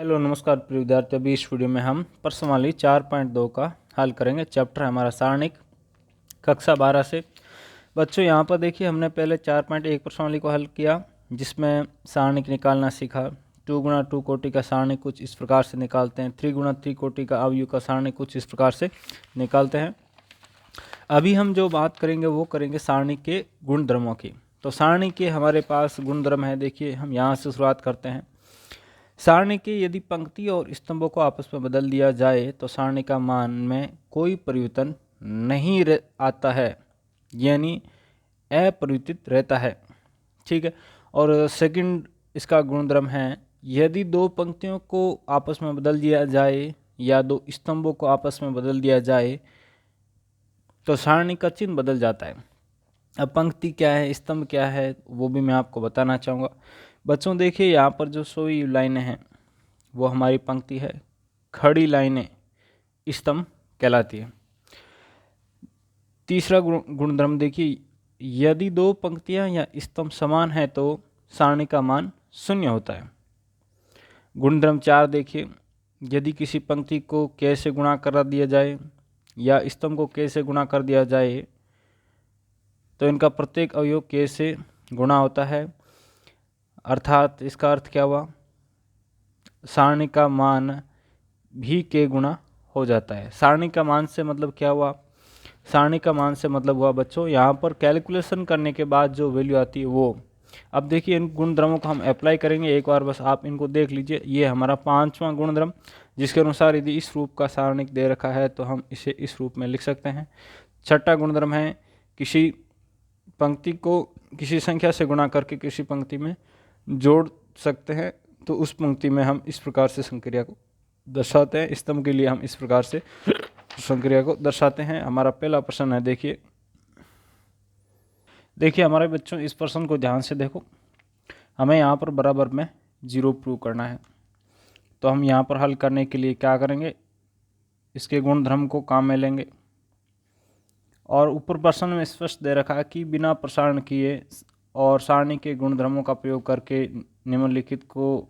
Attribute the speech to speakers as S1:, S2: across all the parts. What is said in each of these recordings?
S1: Hello नमस्कार प्रिय विद्यार्थी। अभी इस वीडियो में हम प्रश्नावली 4.2 का हल करेंगे। चैप्टर है हमारा सारणिक, कक्षा 12 से। बच्चों यहाँ पर देखिए, हमने पहले 4.1 प्रश्नावली को हल किया जिसमें सारणिक निकालना सीखा। 2 गुणा 2 कोटि का सारणिक कुछ इस प्रकार से निकालते हैं। 3 गुणा 3 कोटि का अवयव का सारणिक कुछ इस प्रकार से निकालते हैं। अभी हम जो बात करेंगे वो करेंगे सारणिक के गुणधर्मों की। तो सारणी के हमारे पास गुणधर्म है। देखिए हम यहाँ से शुरुआत करते हैं। सारणी के यदि पंक्ति और स्तंभों को आपस में बदल दिया जाए तो सारणी का मान में कोई परिवर्तन नहीं आता है, यानी अपरिवर्तित रहता है। ठीक है। और सेकंड इसका गुणधर्म है, यदि दो पंक्तियों को आपस में बदल दिया जाए या दो स्तंभों को आपस में बदल दिया जाए तो सारणी का चिन्ह बदल जाता है। अब पंक्ति क्या है, स्तंभ क्या है, वो भी मैं आपको बताना चाहूँगा। बच्चों देखिए, यहाँ पर जो सोई लाइनें हैं वो हमारी पंक्ति है, खड़ी लाइनें स्तंभ कहलाती है। तीसरा गुणधर्म देखिए, यदि दो पंक्तियां या स्तंभ समान है तो सारणी का मान शून्य होता है। गुणधर्म 4 देखिए, यदि किसी पंक्ति को k से गुणा कर दिया जाए या स्तंभ को k से गुणा कर दिया जाए तो इनका प्रत्येक अवयव k से गुणा होता है। अर्थात इसका अर्थ क्या हुआ, सारणी का मान भी k गुणा हो जाता है। सारणी का मान से मतलब क्या हुआ, सारणी का मान से मतलब हुआ बच्चों, यहाँ पर कैलकुलेशन करने के बाद जो वैल्यू आती है वो। अब देखिए इन गुणधर्मों को हम अप्लाई करेंगे, एक बार बस आप इनको देख लीजिए। ये हमारा 5वां गुणधर्म, जिसके अनुसार यदि इस रूप का सारणिक दे रखा है तो हम इसे इस रूप में लिख सकते हैं। 6ठा गुणधर्म है, किसी पंक्ति को किसी संख्या से गुणा करके किसी पंक्ति में जोड़ सकते हैं, तो उस पंक्ति में हम इस प्रकार से संक्रिया को दर्शाते हैं। स्तंभ के लिए हम इस प्रकार से संक्रिया को दर्शाते हैं। हमारा पहला प्रश्न है, देखिए हमारे बच्चों इस प्रश्न को ध्यान से देखो। हमें यहाँ पर बराबर में 0 प्रूव करना है। तो हम यहाँ पर हल करने के लिए क्या करेंगे, इसके गुणधर्म को काम में लेंगे। और ऊपर प्रश्न में स्पष्ट दे रखा है कि बिना प्रसारण किए और सारणी के गुणधर्मों का प्रयोग करके निम्नलिखित को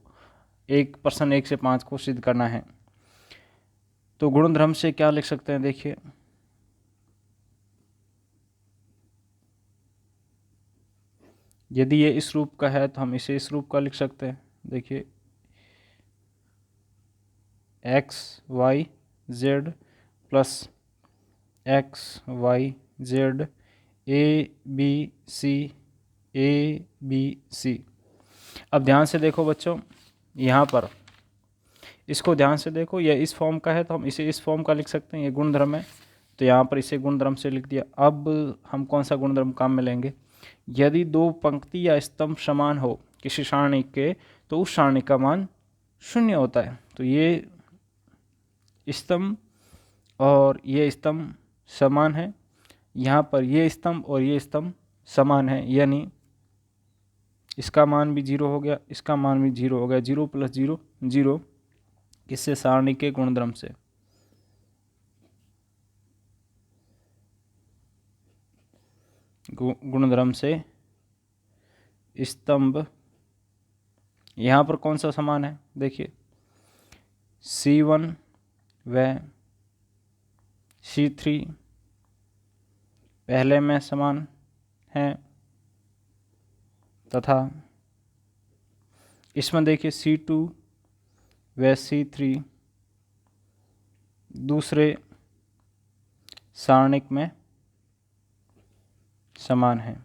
S1: एक प्रश्न 1 से 5 को सिद्ध करना है। तो गुणधर्म से क्या लिख सकते हैं, देखिए यदि ये इस रूप का है तो हम इसे इस रूप का लिख सकते हैं। देखिए x y z plus x y z a b c। अब ध्यान से देखो बच्चों, यहाँ पर इसको ध्यान से देखो, यह इस फॉर्म का है तो हम इसे इस फॉर्म का लिख सकते हैं। ये गुणधर्म है तो यहाँ पर इसे गुणधर्म से लिख दिया। अब हम कौन सा गुणधर्म काम में लेंगे, यदि दो पंक्ति या स्तंभ समान हो किसी सारणी के तो उस सारणी का मान शून्य होता है। तो ये स्तंभ और ये स्तंभ समान है, यहाँ पर ये स्तंभ और ये स्तंभ समान है, यानी इसका मान भी 0 हो गया, इसका मान भी 0 हो गया। 0 प्लस 0 0, किससे, सारणी के गुणधर्म से। गुणधर्म से स्तंभ यहाँ पर कौन सा समान है, देखिए C1 व C3 पहले में समान है, तथा इसमें देखिए C2 व C3 दूसरे सारणिक में समान है।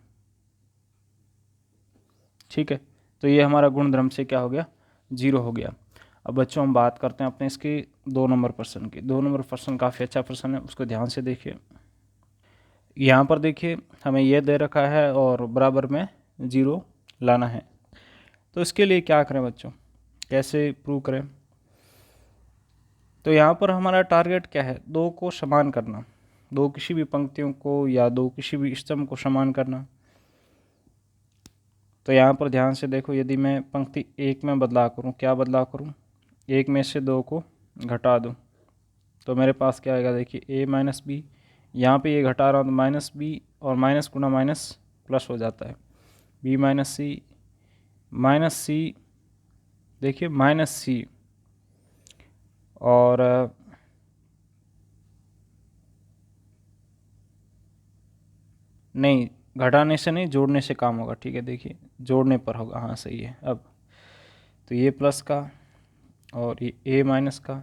S1: ठीक है, तो ये हमारा गुणधर्म से क्या हो गया, 0 हो गया। अब बच्चों हम बात करते हैं अपने इसके 2 नंबर प्रश्न की। 2 नंबर प्रश्न काफ़ी अच्छा प्रश्न है, उसको ध्यान से देखिए। यहाँ पर देखिए हमें यह दे रखा है और बराबर में 0 लाना है। तो इसके लिए क्या करें बच्चों, कैसे प्रूव करें। तो यहाँ पर हमारा टारगेट क्या है, दो को समान करना, दो किसी भी पंक्तियों को या दो किसी भी स्तंभ को समान करना। तो यहाँ पर ध्यान से देखो, यदि मैं पंक्ति 1 में बदलाव करूँ, क्या बदलाव करूँ, 1 में से 2 को घटा दूँ तो मेरे पास क्या आएगा, देखिए a माइनस बी, यहाँ पर ये घटा रहा हूँ तो माइनस बी और माइनस गुना माइनस प्लस हो जाता है। b माइनस सी, देखिए माइनस सी और नहीं, घटाने से नहीं, जोड़ने से काम होगा। ठीक है, देखिए जोड़ने पर होगा। हाँ सही है। अब तो ये प्लस का और ये ए माइनस का,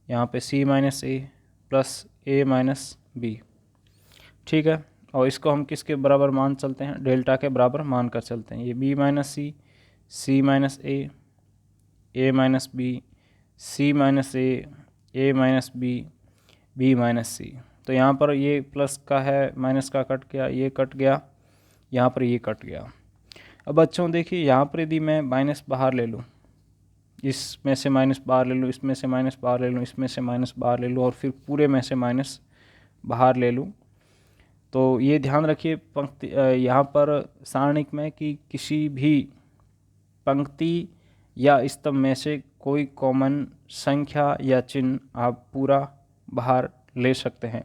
S1: यहाँ पे सी माइनस ए प्लस ए माइनस बी। ठीक है, और इसको हम किसके बराबर मान चलते हैं, डेल्टा के बराबर मान कर चलते हैं। ये बी माइनस सी माइनस ए माइनस बी, सी माइनस ए माइनस बी माइनस सी। तो यहाँ पर ये प्लस का है, माइनस का कट गया, ये कट गया, यहाँ पर ये कट गया। अब बच्चों देखिए, यहाँ पर यदि मैं माइनस बाहर ले लूँ, इसमें से माइनस बाहर ले लूँ, इसमें से माइनस बाहर ले लूँ, इसमें से माइनस बाहर ले लूँ, और फिर पूरे में से माइनस बाहर ले लूँ, तो ये ध्यान रखिए पंक्ति यहाँ पर सारणिक में कि किसी भी पंक्ति या स्तंभ में से कोई कॉमन संख्या या चिन्ह आप पूरा बाहर ले सकते हैं।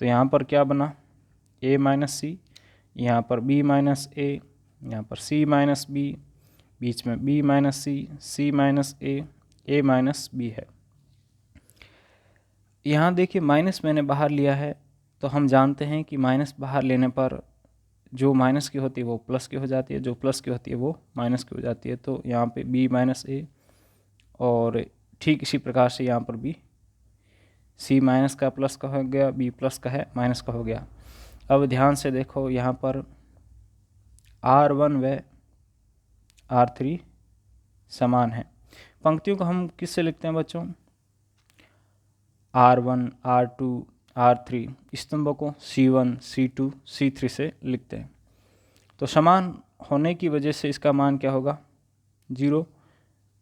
S1: तो यहाँ पर क्या बना, a माइनस सी, यहाँ पर b माइनस ए, यहाँ पर c माइनस बी, बीच में b माइनस सी माइनस ए माइनस बी है। यहाँ देखिए माइनस मैंने बाहर लिया है, तो हम जानते हैं कि माइनस बाहर लेने पर जो माइनस की होती है वो प्लस की हो जाती है, जो प्लस की होती है वो माइनस की हो जाती है। तो यहाँ पे b माइनस ए, और ठीक इसी प्रकार से यहाँ पर भी c माइनस का प्लस का हो गया, b प्लस का है माइनस का हो गया। अब ध्यान से देखो, यहाँ पर R1 व R3 समान है। पंक्तियों को हम किससे लिखते हैं बच्चों, R1 R2 R3, स्तंभों को C1 C2 C3 से लिखते हैं। तो समान होने की वजह से इसका मान क्या होगा, 0,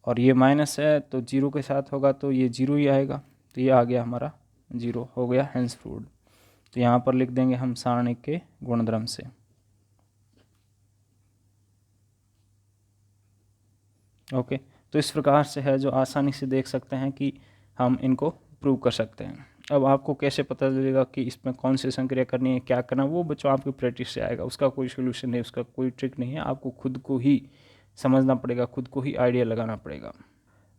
S1: और ये माइनस है तो 0 के साथ होगा तो ये 0 ही आएगा। तो ये आ गया हमारा 0 हो गया हेंस फ्रूड। तो यहाँ पर लिख देंगे हम सारणिक के गुणधर्म से। ओके, तो इस प्रकार से है जो आसानी से देख सकते हैं कि हम इनको प्रूव कर सकते हैं। अब आपको कैसे पता चलेगा कि इसमें कौन सी संक्रिया करनी है, क्या करना, वो बच्चों आपकी प्रैक्टिस से आएगा। उसका कोई सोल्यूशन नहीं, उसका कोई ट्रिक नहीं है, आपको खुद को ही समझना पड़ेगा, खुद को ही आइडिया लगाना पड़ेगा।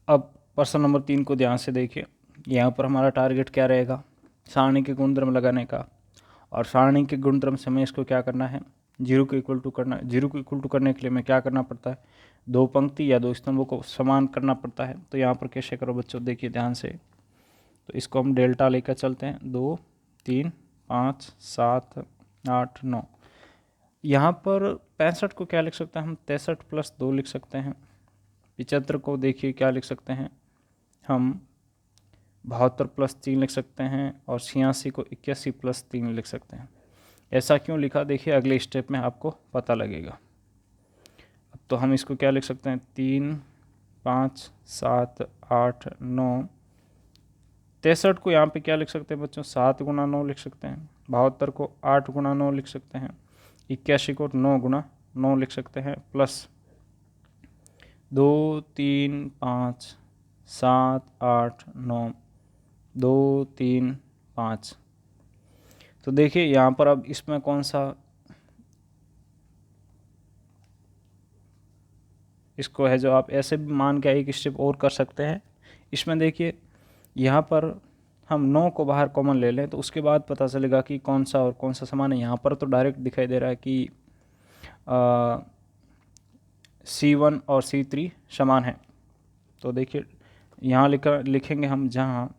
S1: अब प्रश्न नंबर 3 को ध्यान से देखिए। यहाँ पर हमारा टारगेट क्या रहेगा, सारणी के गुणधर्म लगाने का, और सारणी के गुणधर्म से हमें इसको क्या करना है, 0 को इक्वल टू करना है। 0 को इक्वल टू करने के लिए हमें क्या करना पड़ता है, 2 पंक्ति या 2 स्तंभों को समान करना पड़ता है। तो यहाँ पर कैसे करो बच्चों, देखिए ध्यान से। तो इसको हम डेल्टा लेकर चलते हैं, 2 3 5 7 8 9। यहाँ पर 65 को क्या लिख सकते हैं हम, 63 प्लस 2 लिख सकते हैं। 75 को देखिए क्या लिख सकते हैं हम, 72 प्लस 3 लिख सकते हैं, और 86 को 81 प्लस 3 लिख सकते हैं। ऐसा क्यों लिखा, देखिए अगले स्टेप में आपको पता लगेगा। अब तो हम इसको क्या लिख सकते हैं, 3 5 7 8 9। 63 को यहाँ पे क्या लिख सकते हैं बच्चों, 7 गुना 9 लिख सकते हैं। 72 को 8 गुना 9 लिख सकते हैं। 81 को 9 गुना 9 लिख सकते हैं, प्लस 2 3 5 7 8 9 2 3 5। तो देखिए यहाँ पर अब इसमें कौन सा, इसको है जो आप ऐसे भी मान के एक स्टेप और कर सकते हैं। इसमें देखिए यहाँ पर हम 9 को बाहर कॉमन ले लें तो उसके बाद पता चलेगा कि कौन सा और कौन सा समान है। यहाँ पर तो डायरेक्ट दिखाई दे रहा है कि C1 और C3 समान है। तो देखिए यहाँ लिखेंगे हम, जहाँ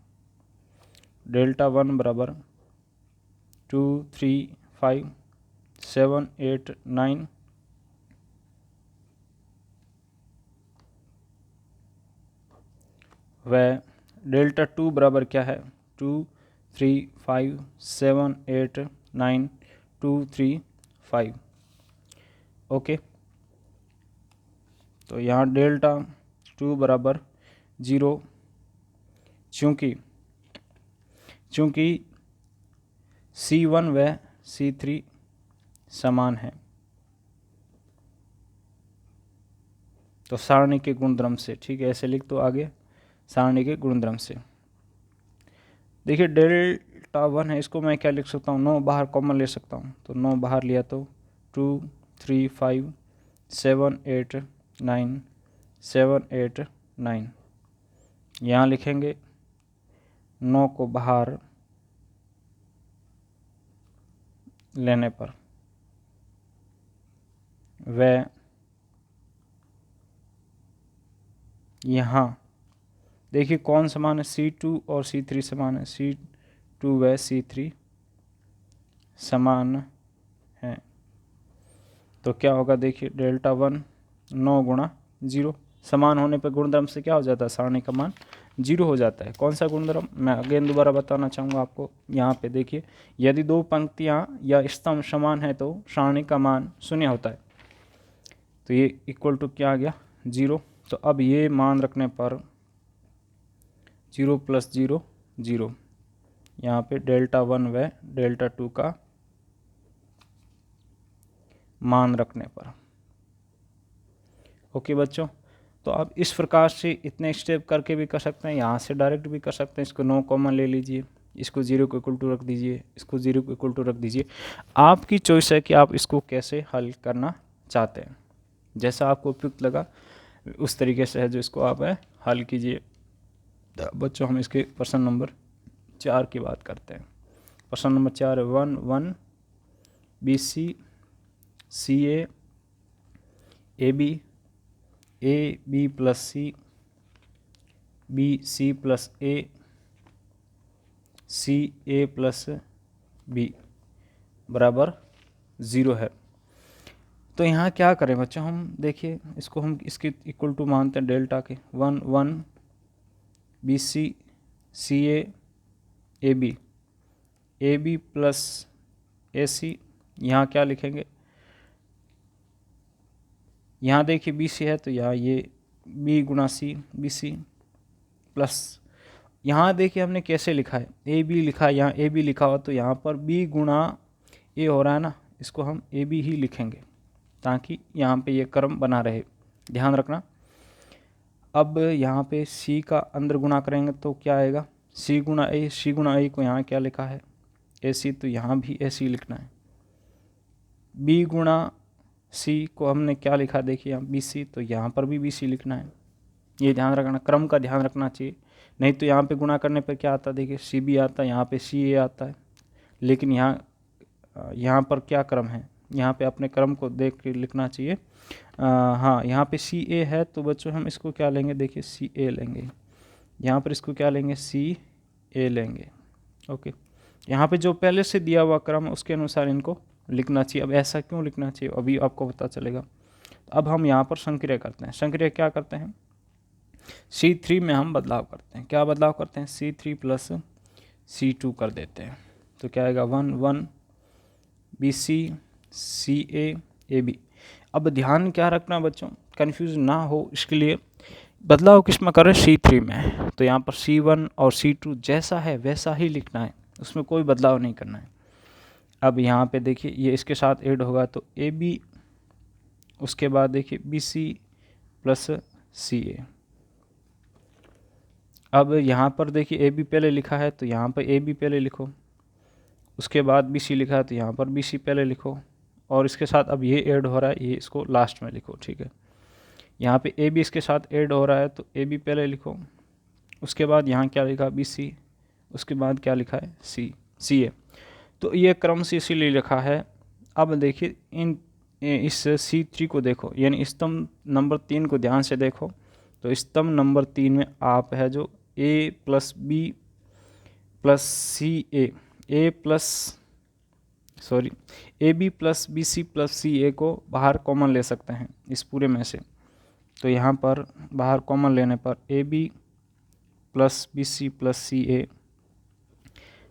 S1: डेल्टा 1 बराबर 2 3 5 7 8 9, व डेल्टा 2 बराबर क्या है, 2 3 5 7 8 9 2 3 5। ओके, तो यहाँ डेल्टा 2 बराबर 0, चूँकि C1 व C3 समान है। तो सारणी के गुणधर्म से, ठीक है, ऐसे लिख दो आगे, सारणी के गुणधर्म से। देखिए डेल्टा 1 है, इसको मैं क्या लिख सकता हूँ, 9 बाहर कॉमन ले सकता हूँ। तो 9 बाहर लिया तो 2 3 5 7 8 9 7 8 9। यहाँ लिखेंगे 9 को बाहर लेने पर वह यहाँ देखिए कौन समान है, C2 और C3 समान है, C2 व C3 समान है। तो क्या होगा देखिए डेल्टा 1 9 गुणा 0, समान होने पर गुणधर्म से क्या हो जाता है, सारणी का मान 0 हो जाता है। कौन सा गुणधर्म, मैं अगेन दोबारा बताना चाहूँगा आपको। यहाँ पे देखिए यदि दो पंक्तियाँ या स्तंभ समान है तो सारणी का मान 0 होता है। तो ये इक्वल टू क्या आ गया 0। तो अब ये मान रखने पर 0 + 0 0, यहाँ पे डेल्टा 1 व डेल्टा 2 का मान रखने पर। ओके बच्चों, तो आप इस प्रकार से इतने स्टेप करके भी कर सकते हैं, यहाँ से डायरेक्ट भी कर सकते हैं। इसको 9 कॉमन ले लीजिए, इसको 0 को इक्वल टू रख दीजिए, इसको 0 को इक्वल टू रख दीजिए। आपकी चॉइस है कि आप इसको कैसे हल करना चाहते हैं, जैसा आपको उपयुक्त लगा उस तरीके से है जो इसको आप हल कीजिए। बच्चों हम इसके प्रश्न नंबर 4 की बात करते हैं। प्रश्न नंबर 4 है 1 1 BC CA AB AB + C BC + A CA + B बराबर 0 है। तो यहाँ क्या करें बच्चों, हम देखिए इसको हम इसके इक्वल टू मानते हैं डेल्टा के 1 1 BC CA AB AB + AC, यहाँ क्या लिखेंगे, यहाँ देखिए BC है तो यहाँ ये B गुणा C BC प्लस, यहाँ देखिए हमने कैसे लिखा है AB लिखा है, यहाँ AB लिखा हुआ तो यहाँ पर B गुणा A हो रहा है ना, इसको हम AB ही लिखेंगे ताकि यहाँ पे ये क्रम बना रहे, ध्यान रखना। अब यहाँ पे C का अंदर गुणा करेंगे तो क्या आएगा C गुणा A, C गुणा A को यहाँ क्या लिखा है AC, तो यहाँ भी AC लिखना है। B गुणा C को हमने क्या लिखा देखिए यहाँ BC, तो यहाँ पर भी BC लिखना है। ये ध्यान रखना, क्रम का ध्यान रखना चाहिए, नहीं तो यहाँ पे गुणा करने पर क्या आता है देखिए CB आता है, यहाँ पे CA आता है, लेकिन यहाँ पर क्या क्रम है, यहाँ पे अपने क्रम को देख के लिखना चाहिए। हाँ यहाँ पे CA है तो बच्चों हम इसको क्या लेंगे देखिए CA लेंगे, यहाँ पर इसको क्या लेंगे CA लेंगे। ओके, यहाँ पे जो पहले से दिया हुआ क्रम उसके अनुसार इनको लिखना चाहिए। अब ऐसा क्यों लिखना चाहिए अभी आपको पता चलेगा। अब हम यहाँ पर संक्रिया करते हैं। संक्रिया क्या करते हैं, C3 में हम बदलाव करते हैं। क्या बदलाव करते हैं, C3 + C2 कर देते हैं। तो क्या आएगा 1 1 BC CA AB। अब ध्यान क्या रखना बच्चों, कन्फ्यूज ना हो इसके लिए बदलाव किस में करें, C3 में। तो यहाँ पर C1 और C2 जैसा है वैसा ही लिखना है, उसमें कोई बदलाव नहीं करना है। अब यहाँ पे देखिए ये इसके साथ ऐड होगा तो AB, उसके बाद देखिए BC + CA। अब यहाँ पर देखिए AB पहले लिखा है तो यहाँ पर AB पहले लिखो, उसके बाद BC लिखा है तो यहाँ पर BC पहले लिखो, और इसके साथ अब ये ऐड हो रहा है, ये इसको लास्ट में लिखो। ठीक है, यहाँ पे AB इसके साथ ऐड हो रहा है तो AB पहले लिखो, उसके बाद यहाँ क्या लिखा BC, उसके बाद क्या लिखा है CA। तो ये क्रम से इसीलिए लिखा है। अब देखिए इस C3 को देखो, यानी स्तंभ नंबर 3 को ध्यान से देखो। तो स्तंभ नंबर 3 में आप है जो A + B + CA AB + BC + CA को बाहर कॉमन ले सकते हैं इस पूरे में से। तो यहाँ पर बाहर कॉमन लेने पर AB + BC + CA,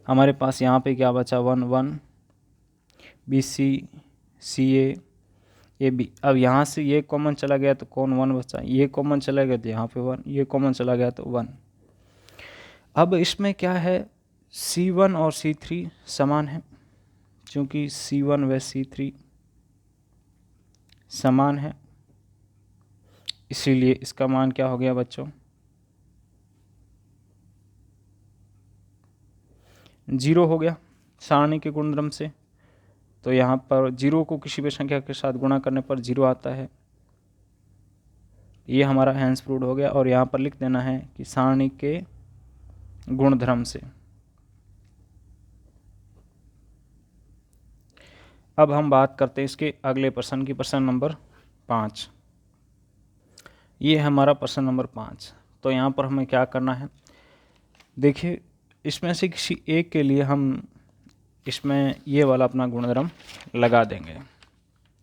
S1: हमारे पास यहाँ पे क्या बचा 1 1 BC CA AB। अब यहाँ से ये कॉमन चला गया तो कौन 1 बचा, ये कॉमन चला गया तो यहाँ पे 1, ये कॉमन चला गया तो 1। अब इसमें क्या है, C1 और C3 समान है, क्योंकि C1 व C3 समान है इसीलिए इसका मान क्या हो गया बच्चों 0 हो गया सारणी के गुणधर्म से। तो यहाँ पर 0 को किसी भी संख्या के साथ गुणा करने पर 0 आता है, ये हमारा हैंस प्रूव्ड हो गया। और यहाँ पर लिख देना है कि सारणी के गुणधर्म से। अब हम बात करते हैं इसके अगले प्रश्न की, प्रश्न नंबर 5। ये है हमारा प्रश्न नंबर 5। तो यहाँ पर हमें क्या करना है, देखिए इसमें से किसी एक के लिए हम इसमें ये वाला अपना गुणधर्म लगा देंगे,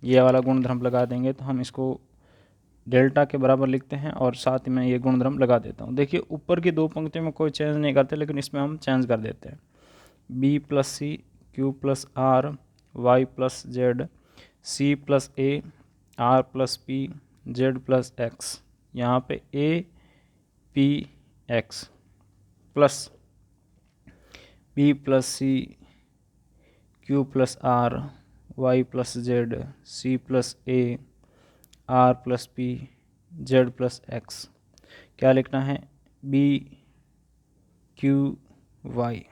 S1: ये वाला गुणधर्म लगा देंगे। तो हम इसको डेल्टा के बराबर लिखते हैं और साथ में ये गुणधर्म लगा देता हूँ। देखिए ऊपर की दो पंक्तियों में कोई चेंज नहीं करते, लेकिन इसमें हम चेंज कर देते हैं। B plus C Q plus R Y plus Z C plus A R plus P Z plus X. यहाँ पे A P X plus B plus C Q plus R Y plus Z C plus A R plus P Z plus X. क्या लिखना है, B Q Y.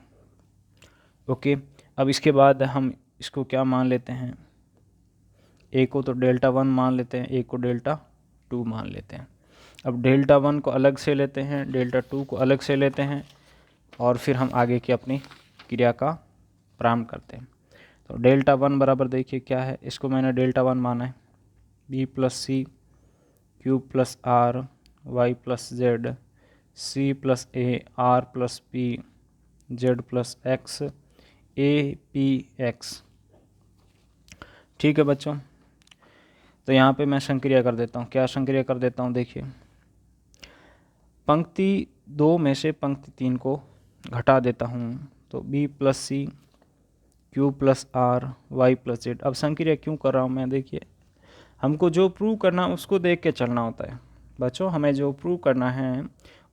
S1: Okay, अब इसके बाद हम इसको क्या मान लेते हैं, ए को तो डेल्टा 1 मान लेते हैं, ए को डेल्टा 2 मान लेते हैं। अब डेल्टा 1 को अलग से लेते हैं, डेल्टा 2 को अलग से लेते हैं और फिर हम आगे की अपनी क्रिया का प्रारंभ करते हैं। तो डेल्टा 1 बराबर देखिए क्या है, इसको मैंने डेल्टा 1 माना है, B plus C Q plus R Y plus Z C plus A R plus P Z plus X A P X. ठीक है बच्चों, तो यहाँ पे मैं संक्रिया कर देता हूँ। क्या संक्रिया कर देता हूँ, देखिए पंक्ति 2 में से पंक्ति 3 को घटा देता हूँ। तो B plus C Q plus R Y plus Z. अब संक्रिया क्यों कर रहा हूँ मैं, देखिए हमको जो प्रूव करना है उसको देख के चलना होता है बच्चों, हमें जो प्रूव करना है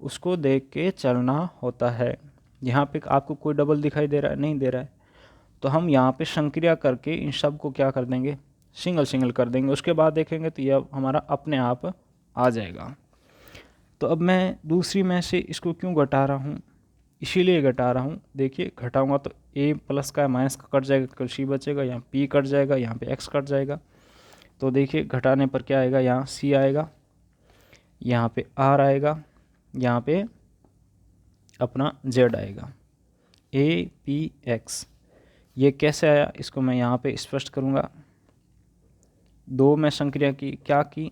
S1: उसको देख के चलना होता है। यहाँ पे आपको कोई डबल दिखाई दे रहा है, नहीं दे रहा है, तो हम यहाँ पे संक्रिया करके इन सब को क्या कर देंगे, सिंगल सिंगल कर देंगे। उसके बाद देखेंगे तो यह हमारा अपने आप आ जाएगा। तो अब मैं दूसरी में से इसको क्यों घटा रहा हूँ, इसीलिए घटा रहा हूँ। देखिए घटाऊंगा तो ए प्लस का माइनस का कट जाएगा, कल सी बचेगा, यहाँ पी कट जाएगा, यहाँ पे एक्स कट जाएगा। तो देखिए घटाने पर क्या आएगा, यहाँ सी आएगा, यहाँ पे आर आएगा, यहाँ पे अपना जेड आएगा, ए पी एक्स। ये कैसे आया, इसको मैं यहाँ पे स्पष्ट करूँगा। 2 में संक्रिया की, क्या की,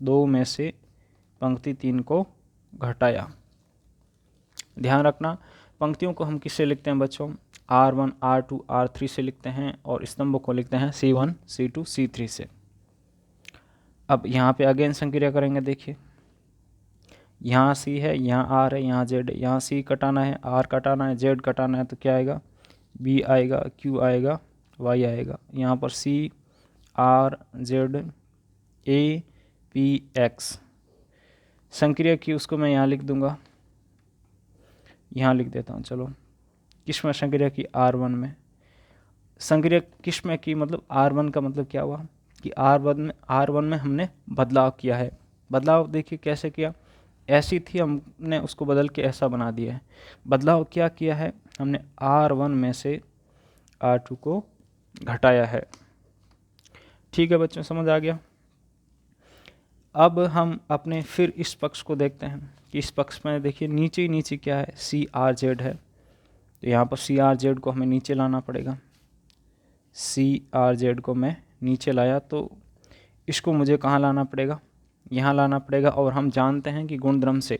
S1: 2 में से पंक्ति 3 को घटाया। ध्यान रखना पंक्तियों को हम किससे लिखते हैं बच्चों, R1 R2 R3 से लिखते हैं और स्तंभों को लिखते हैं C1 C2 C3 से। अब यहाँ पे अगेन संक्रिया करेंगे, देखिए यहाँ C है, यहाँ R है, यहाँ Z है, यहाँ C कटाना है, R कटाना है, Z कटाना है, तो क्या आएगा, B आएगा, Q आएगा, Y आएगा। यहाँ पर C R Z A P X संक्रिया की, उसको मैं यहाँ लिख दूंगा, यहाँ लिख देता हूँ। चलो किस में संक्रिया की, R1 में। संक्रिया किस में की, मतलब R1 का मतलब क्या हुआ कि R1 में हमने बदलाव किया है। बदलाव देखिए कैसे किया, ऐसी थी हमने उसको बदल के ऐसा बना दिया है। बदलाव क्या किया है, हमने R1 में से R2 को घटाया है। ठीक है बच्चों, समझ आ गया। अब हम अपने फिर इस पक्ष को देखते हैं कि इस पक्ष में देखिए नीचे ही नीचे क्या है, सी आर जेड है। तो यहाँ पर सी आर जेड को हमें नीचे लाना पड़ेगा। सी आर जेड को मैं नीचे लाया तो इसको मुझे कहाँ लाना पड़ेगा, यहाँ लाना पड़ेगा। और हम जानते हैं कि गुणधर्म से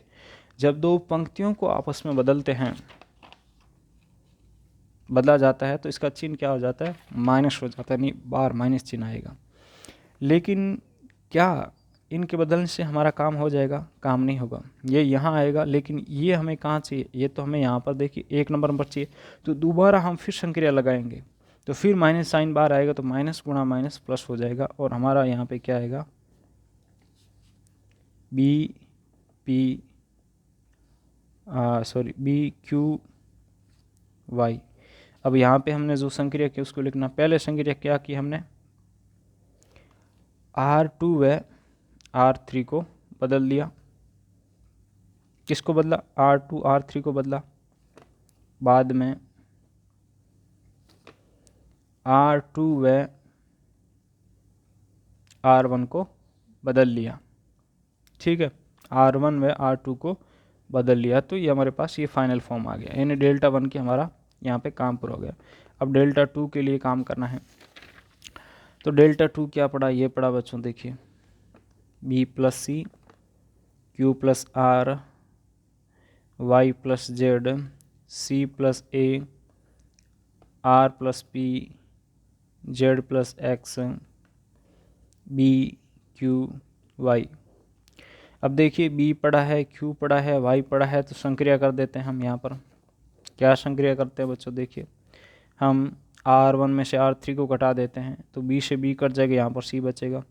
S1: जब दो पंक्तियों को आपस में बदलते हैं, बदला जाता है, तो इसका चिन्ह क्या हो जाता है, माइनस हो जाता है, नहीं बार माइनस चिन्ह आएगा। लेकिन क्या इनके बदलने से हमारा काम हो जाएगा, काम नहीं होगा। ये यहाँ आएगा, लेकिन ये हमें कहाँ चाहिए, ये तो हमें यहाँ पर देखिए 1 नंबर पर चाहिए। तो दोबारा हम फिर संक्रिया लगाएंगे तो फिर माइनस साइन बार आएगा, तो माइनस गुणा माइनस प्लस हो जाएगा। और हमारा यहाँ पे क्या आएगा, B P B Q Y. अब यहाँ पे हमने जो संक्रिया की उसको लिखना। पहले संक्रिया क्या की हमने, R2 व R3 को बदल दिया। किसको बदला, R2 R3 को बदला। बाद में R2 व R1 को बदल लिया। ठीक है, R1 व R2 को बदल लिया, तो ये हमारे पास ये फाइनल फॉर्म आ गया, यानी डेल्टा 1 की हमारा यहाँ पे काम पूरा हो गया। अब डेल्टा 2 के लिए काम करना है। तो डेल्टा 2 क्या पड़ा, ये पड़ा बच्चों, देखिए B plus C Q plus R Y plus Z C plus A R plus P Z plus X B Q Y. अब देखिए बी पड़ा है, क्यू पड़ा है, वाई पड़ा है, तो संक्रिया कर देते हैं हम यहाँ पर। क्या संक्रिया करते हैं बच्चों, देखिए हम R1 में से R3 को घटा देते हैं, तो B से B कट जाएगा, यहाँ पर C बचेगा।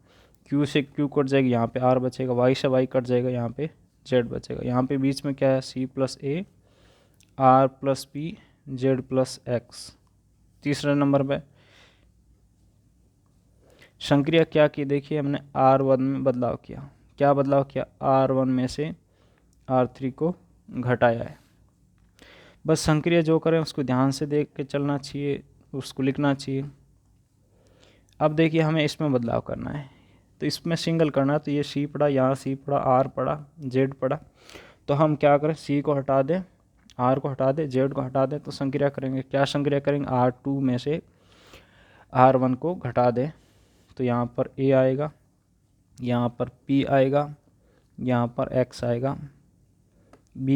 S1: Q से Q कट जाएगी, यहाँ पे R बचेगा। Y से Y कट जाएगा, यहाँ पे Z बचेगा। यहाँ पे बीच में क्या है, C plus A R plus P Z plus X। तीसरे नंबर पे संक्रिया क्या की, देखिए हमने R1 में बदलाव किया। क्या बदलाव किया, R1 में से R3 को घटाया है। बस संक्रिया जो करें उसको ध्यान से देख के चलना चाहिए, उसको लिखना चाहिए। अब देखिए हमें इसमें बदलाव करना है, तो इसमें सिंगल करना है, तो ये C पड़ा, यहाँ C पड़ा, R पड़ा, Z पड़ा। तो हम क्या करें, C को हटा दें, R को हटा दें, Z को हटा दें, तो संक्रिया करेंगे। क्या संक्रिया करेंगे, R2 में से R1 को घटा दें, तो यहाँ पर A आएगा, यहाँ पर P आएगा, यहाँ पर X आएगा, B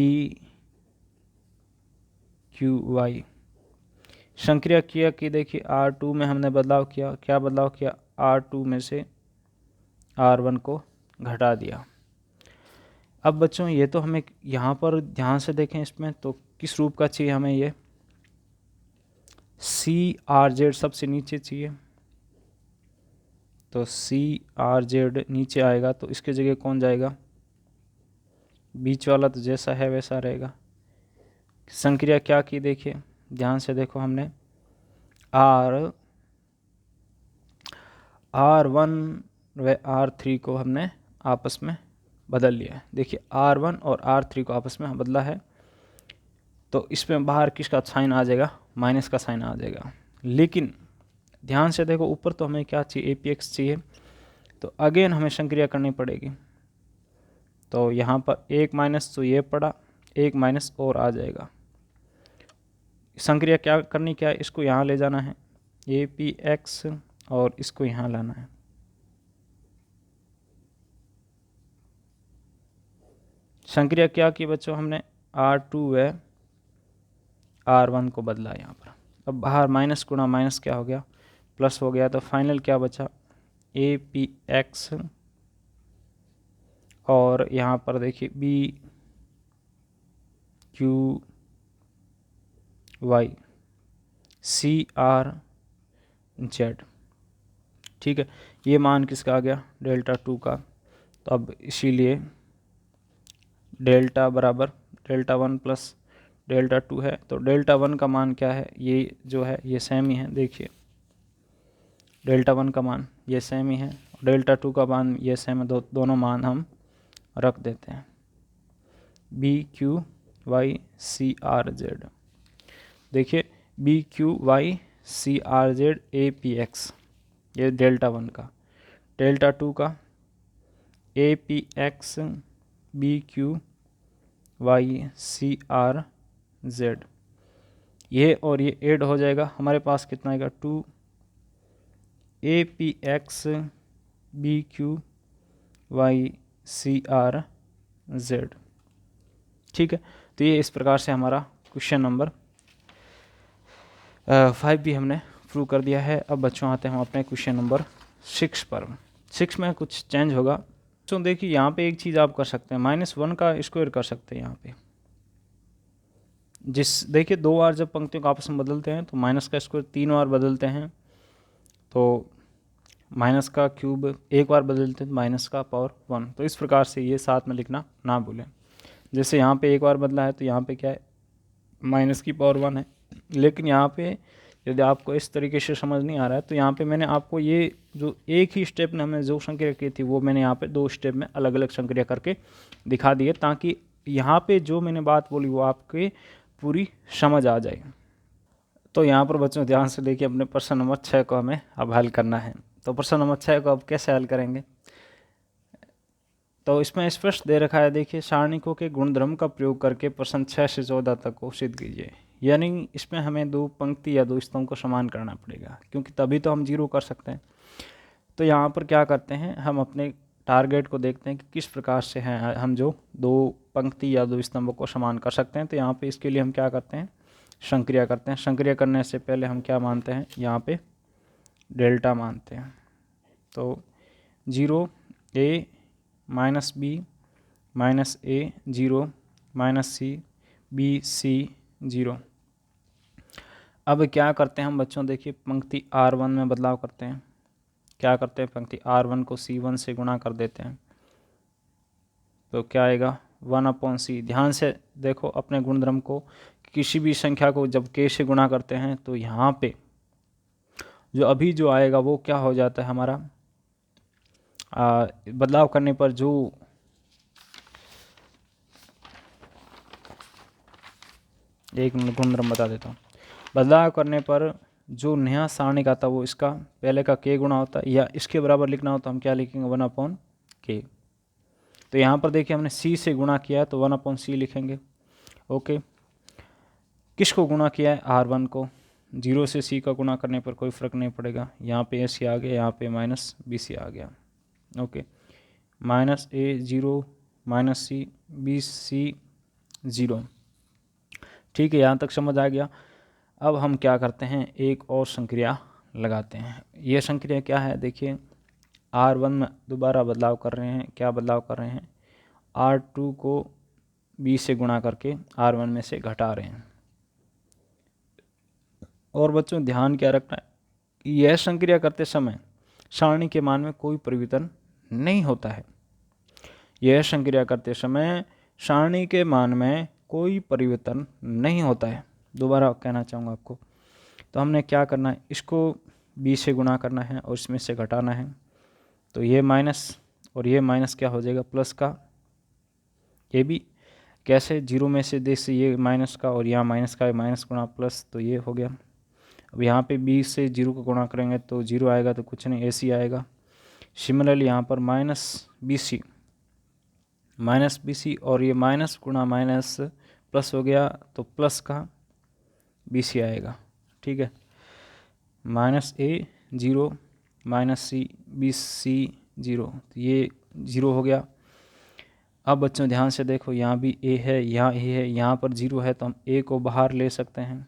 S1: Q Y। संक्रिया किया कि देखिए R2 में हमने बदलाव किया। क्या बदलाव किया, R2 में से R1 को घटा दिया। अब बच्चों ये तो हमें यहाँ पर ध्यान से देखें, इसमें तो किस रूप का चाहिए हमें, ये CRZ सबसे नीचे चाहिए, तो CRZ नीचे आएगा, तो इसके जगह कौन जाएगा, बीच वाला तो जैसा है वैसा रहेगा। संक्रिया क्या की, देखिए ध्यान से देखो, हमने R1 व R3 को हमने आपस में बदल लिया है। देखिए R1 और R3 को आपस में बदला है, तो इसमें बाहर किसका साइन आ जाएगा, माइनस का साइन आ जाएगा। लेकिन ध्यान से देखो, ऊपर तो हमें क्या चाहिए, APX चाहिए, तो अगेन हमें संक्रिया करनी पड़ेगी। तो यहाँ पर एक माइनस तो ये पड़ा, एक माइनस और आ जाएगा। संक्रिया क्या करनी, क्या है, इसको यहाँ ले जाना है APX और इसको यहाँ लाना है। संक्रिया क्या की बच्चों, हमने R2 व R1 को बदला यहाँ पर। अब बाहर माइनस गुणा माइनस क्या हो गया, प्लस हो गया, तो फाइनल क्या बचा, APX और यहाँ पर देखिए BQY CRZ। ठीक है, ये मान किसका आ गया, डेल्टा 2 का। तो अब इसीलिए डेल्टा बराबर डेल्टा 1 प्लस डेल्टा 2 है। तो डेल्टा 1 का मान क्या है, ये जो है ये सेम ही है। देखिए डेल्टा 1 का मान ये सेम ही है, डेल्टा 2 का मान ये सेम है, दोनों मान हम रख देते हैं, BQY CRZ। देखिए BQY CRZ APX, ये डेल्टा 1 का। डेल्टा 2 का APX BQY CRZ। ये और ये ऐड हो जाएगा, हमारे पास कितना आएगा, 2 APX BQY CRZ। ठीक है, तो ये इस प्रकार से हमारा क्वेश्चन नंबर 5 भी हमने प्रूव कर दिया है। अब बच्चों आते हैं हम अपने क्वेश्चन नंबर 6 पर। 6 में कुछ चेंज होगा। तो देखिए यहाँ पे एक चीज़ आप कर सकते हैं, -1 का स्क्वायर कर सकते हैं यहाँ पे। देखिए 2 बार जब पंक्तियों को आपस में बदलते हैं तो माइनस का स्क्वायर 3 बार बदलते हैं, तो माइनस का क्यूब एक बार बदलते हैं, माइनस का पावर 1। तो इस प्रकार से ये साथ में लिखना ना भूलें। जैसे यहाँ पे एक बार बदला है तो यहाँ पे क्या है, माइनस की पावर 1 है। लेकिन यहाँ पे यदि आपको इस तरीके से समझ नहीं आ रहा है तो यहाँ पे मैंने आपको ये जो एक ही स्टेप में हमने जो संक्रिया की थी वो मैंने यहाँ पे 2 स्टेप में अलग अलग संक्रिया करके दिखा दी है, ताकि यहाँ पे जो मैंने बात बोली वो आपके पूरी समझ आ जाए। तो यहाँ पर बच्चों ध्यान से देखिए, अपने प्रश्न नंबर 6 को हमें अब हल करना है। तो प्रश्न नंबर 6 को अब कैसे हल करेंगे, तो इसमें स्पष्ट दे रखा है, देखिए सारणिकों के गुणधर्म का प्रयोग करके प्रश्न 6 से 14 तक को सिद्ध कीजिए। यानी इसमें हमें दो पंक्ति या दो स्तंभ को समान करना पड़ेगा, क्योंकि तभी तो हम जीरो कर सकते हैं। तो यहाँ पर क्या करते हैं, हम अपने टारगेट को देखते हैं कि किस प्रकार से हैं हम जो दो पंक्ति या दो स्तंभों को समान कर सकते हैं। तो यहाँ पे इसके लिए हम क्या करते हैं, संक्रिया करते हैं। संक्रिया करने से पहले हम क्या मानते हैं, यहाँ पे डेल्टा मानते हैं। तो 0 a minus B minus A 0 minus C B C 0। अब क्या करते हैं हम बच्चों, देखिए पंक्ति R1 में बदलाव करते हैं। क्या करते हैं, पंक्ति R1 को C1 से गुणा कर देते हैं। तो क्या आएगा, 1/c। ध्यान से देखो अपने गुणधर्म को, किसी भी संख्या को जब k से गुणा करते हैं तो यहाँ पे जो अभी जो आएगा वो क्या हो जाता है हमारा, बदलाव करने पर जो एक गुणधर्म बता देता हूँ, बदलाव करने पर जो नया सारणिक आता है वो इसका पहले का k गुणा होता है, या इसके बराबर लिखना हो तो हम क्या लिखेंगे, 1/k। तो यहाँ पर देखिए हमने c से गुणा किया है तो 1/c लिखेंगे। ओके, किसको गुणा किया है, R1 को। 0 से c का गुणा करने पर कोई फर्क नहीं पड़ेगा, यहाँ पे AC आ गया, यहाँ पे माइनस BC आ गया। Okay, minus A 0 minus C BC 0। ठीक है, यहाँ तक समझ आ गया। अब हम क्या करते हैं, एक और संक्रिया लगाते हैं। ये संक्रिया क्या है, देखिए R1 में दोबारा बदलाव कर रहे हैं। क्या बदलाव कर रहे हैं, R2 को B से गुणा करके R1 में से घटा रहे हैं। और बच्चों ध्यान क्या रखना है, यह संक्रिया करते समय सारणी के मान में कोई परिवर्तन नहीं होता है। यह संक्रिया करते समय सारणी के मान में कोई परिवर्तन नहीं होता है। दोबारा कहना चाहूँगा आपको। तो हमने क्या करना है, इसको b से गुणा करना है और इसमें से घटाना है। तो ये माइनस और ये माइनस क्या हो जाएगा, प्लस का ये भी। कैसे, 0 में से देख से ये माइनस का और यहाँ माइनस का, माइनस गुणा प्लस, तो ये हो गया। अब यहाँ पे b से 0 को गुणा करेंगे तो 0 आएगा, तो कुछ नहीं AC आएगा। सिमिलरली यहाँ पर माइनस BC और ये माइनस गुणा माइनस प्लस हो गया, तो प्लस का BC आएगा। ठीक है, minus A 0 minus C BC 0, तो ये 0 हो गया। अब बच्चों ध्यान से देखो, यहाँ भी A है, यहाँ A है, यहाँ पर 0 है, तो हम A को बाहर ले सकते हैं।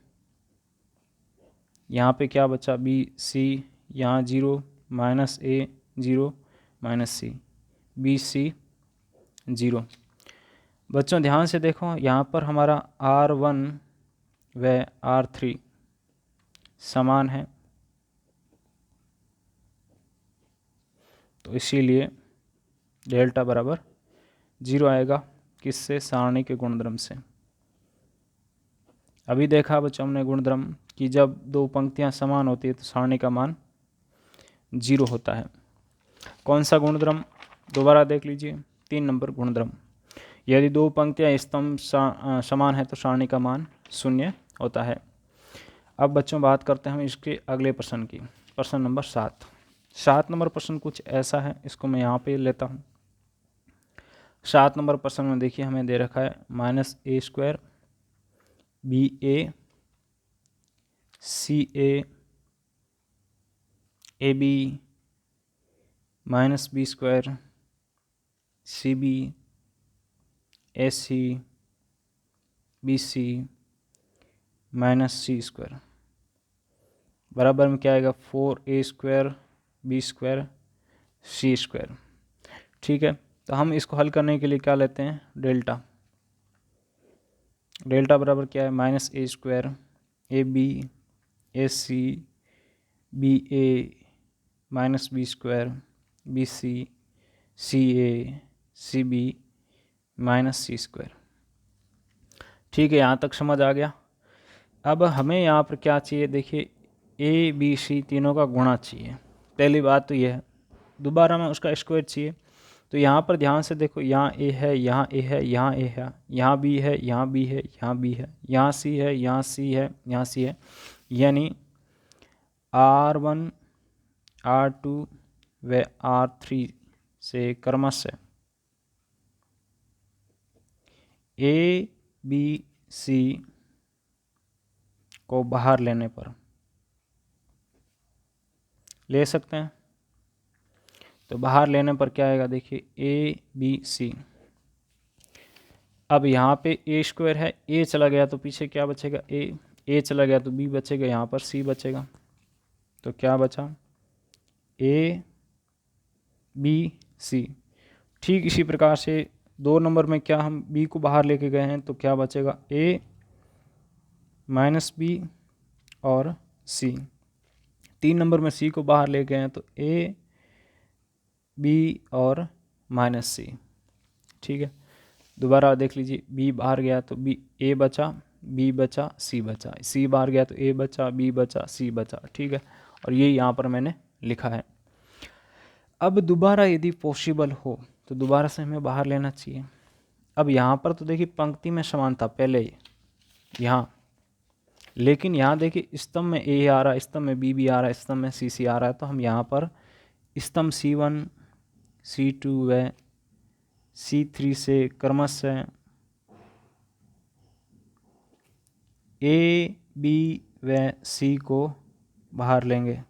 S1: यहाँ पे क्या बचा, BC, यहाँ 0 minus A 0 minus C BC 0। बच्चों ध्यान से देखो, यहाँ पर हमारा R1 व R3 समान है, तो इसीलिए डेल्टा बराबर 0 आएगा। किससे, सारणी के गुणधर्म से। अभी देखा बच्चों हमने गुणधर्म कि जब दो पंक्तियां समान होती है तो सारणी का मान 0 होता है। कौन सा गुणधर्म, दोबारा देख लीजिए, 3 नंबर गुणधर्म। यदि दो पंक्तियां स्तंभ समान है तो सारणी का मान 0 होता है। अब बच्चों बात करते हैं हम इसके अगले प्रश्न की, प्रश्न नंबर 7 नंबर प्रश्न कुछ ऐसा है, इसको मैं यहाँ पे लेता हूँ। 7 नंबर प्रश्न में देखिए हमें दे रखा है -a² BA CA AB -b² CB AC BC -c² बराबर में क्या आएगा, 4a² b² c²। ठीक है, तो हम इसको हल करने के लिए क्या लेते हैं, डेल्टा। डेल्टा बराबर क्या है, -a² AB AC BA -b² BC CA CB -c²। ठीक है, यहाँ तक समझ आ गया। अब हमें यहाँ पर क्या चाहिए, देखिए A B C तीनों का गुणा चाहिए। पहली बात तो यह है, दोबारा में उसका स्क्वायर चाहिए। तो यहाँ पर ध्यान से देखो, यहाँ A है, यहाँ A है, यहाँ A है, यहाँ B है, यहाँ B है, यहाँ B है, यहाँ C है, यहाँ C है, यहाँ C है। यानी R1 R2 व R3 से क्रमशः ए बी सी को बाहर लेने पर ले सकते हैं। तो बाहर लेने पर क्या आएगा, देखिए ए बी सी। अब यहाँ पे ए स्क्वायर है, ए चला गया तो पीछे क्या बचेगा, ए चला गया तो बी बचेगा, यहाँ पर सी बचेगा। तो क्या बचा, ए बी सी। ठीक इसी प्रकार से 2 नंबर में क्या हम बी को बाहर लेके गए हैं, तो क्या बचेगा, ए माइनस बी और सी। 3 नंबर में सी को बाहर ले गए हैं तो ए बी और माइनस सी। ठीक है, दोबारा देख लीजिए, बी बाहर गया तो बी ए बचा, बी बचा, सी बचा, सी बाहर गया तो ए बचा, बी बचा, सी बचा। ठीक है, और ये यहाँ पर मैंने लिखा है। अब दोबारा यदि पॉसिबल हो तो दोबारा से हमें बाहर लेना चाहिए। अब यहाँ पर तो देखिए पंक्ति में समान था पहले यहाँ, लेकिन यहाँ देखिए स्तंभ में ए आ रहा है, स्तंभ में बी भी आ रहा है, स्तंभ में सी आ रहा है। तो हम यहाँ पर स्तंभ C1 C2 व C3 से क्रमशः ए बी व सी को बाहर लेंगे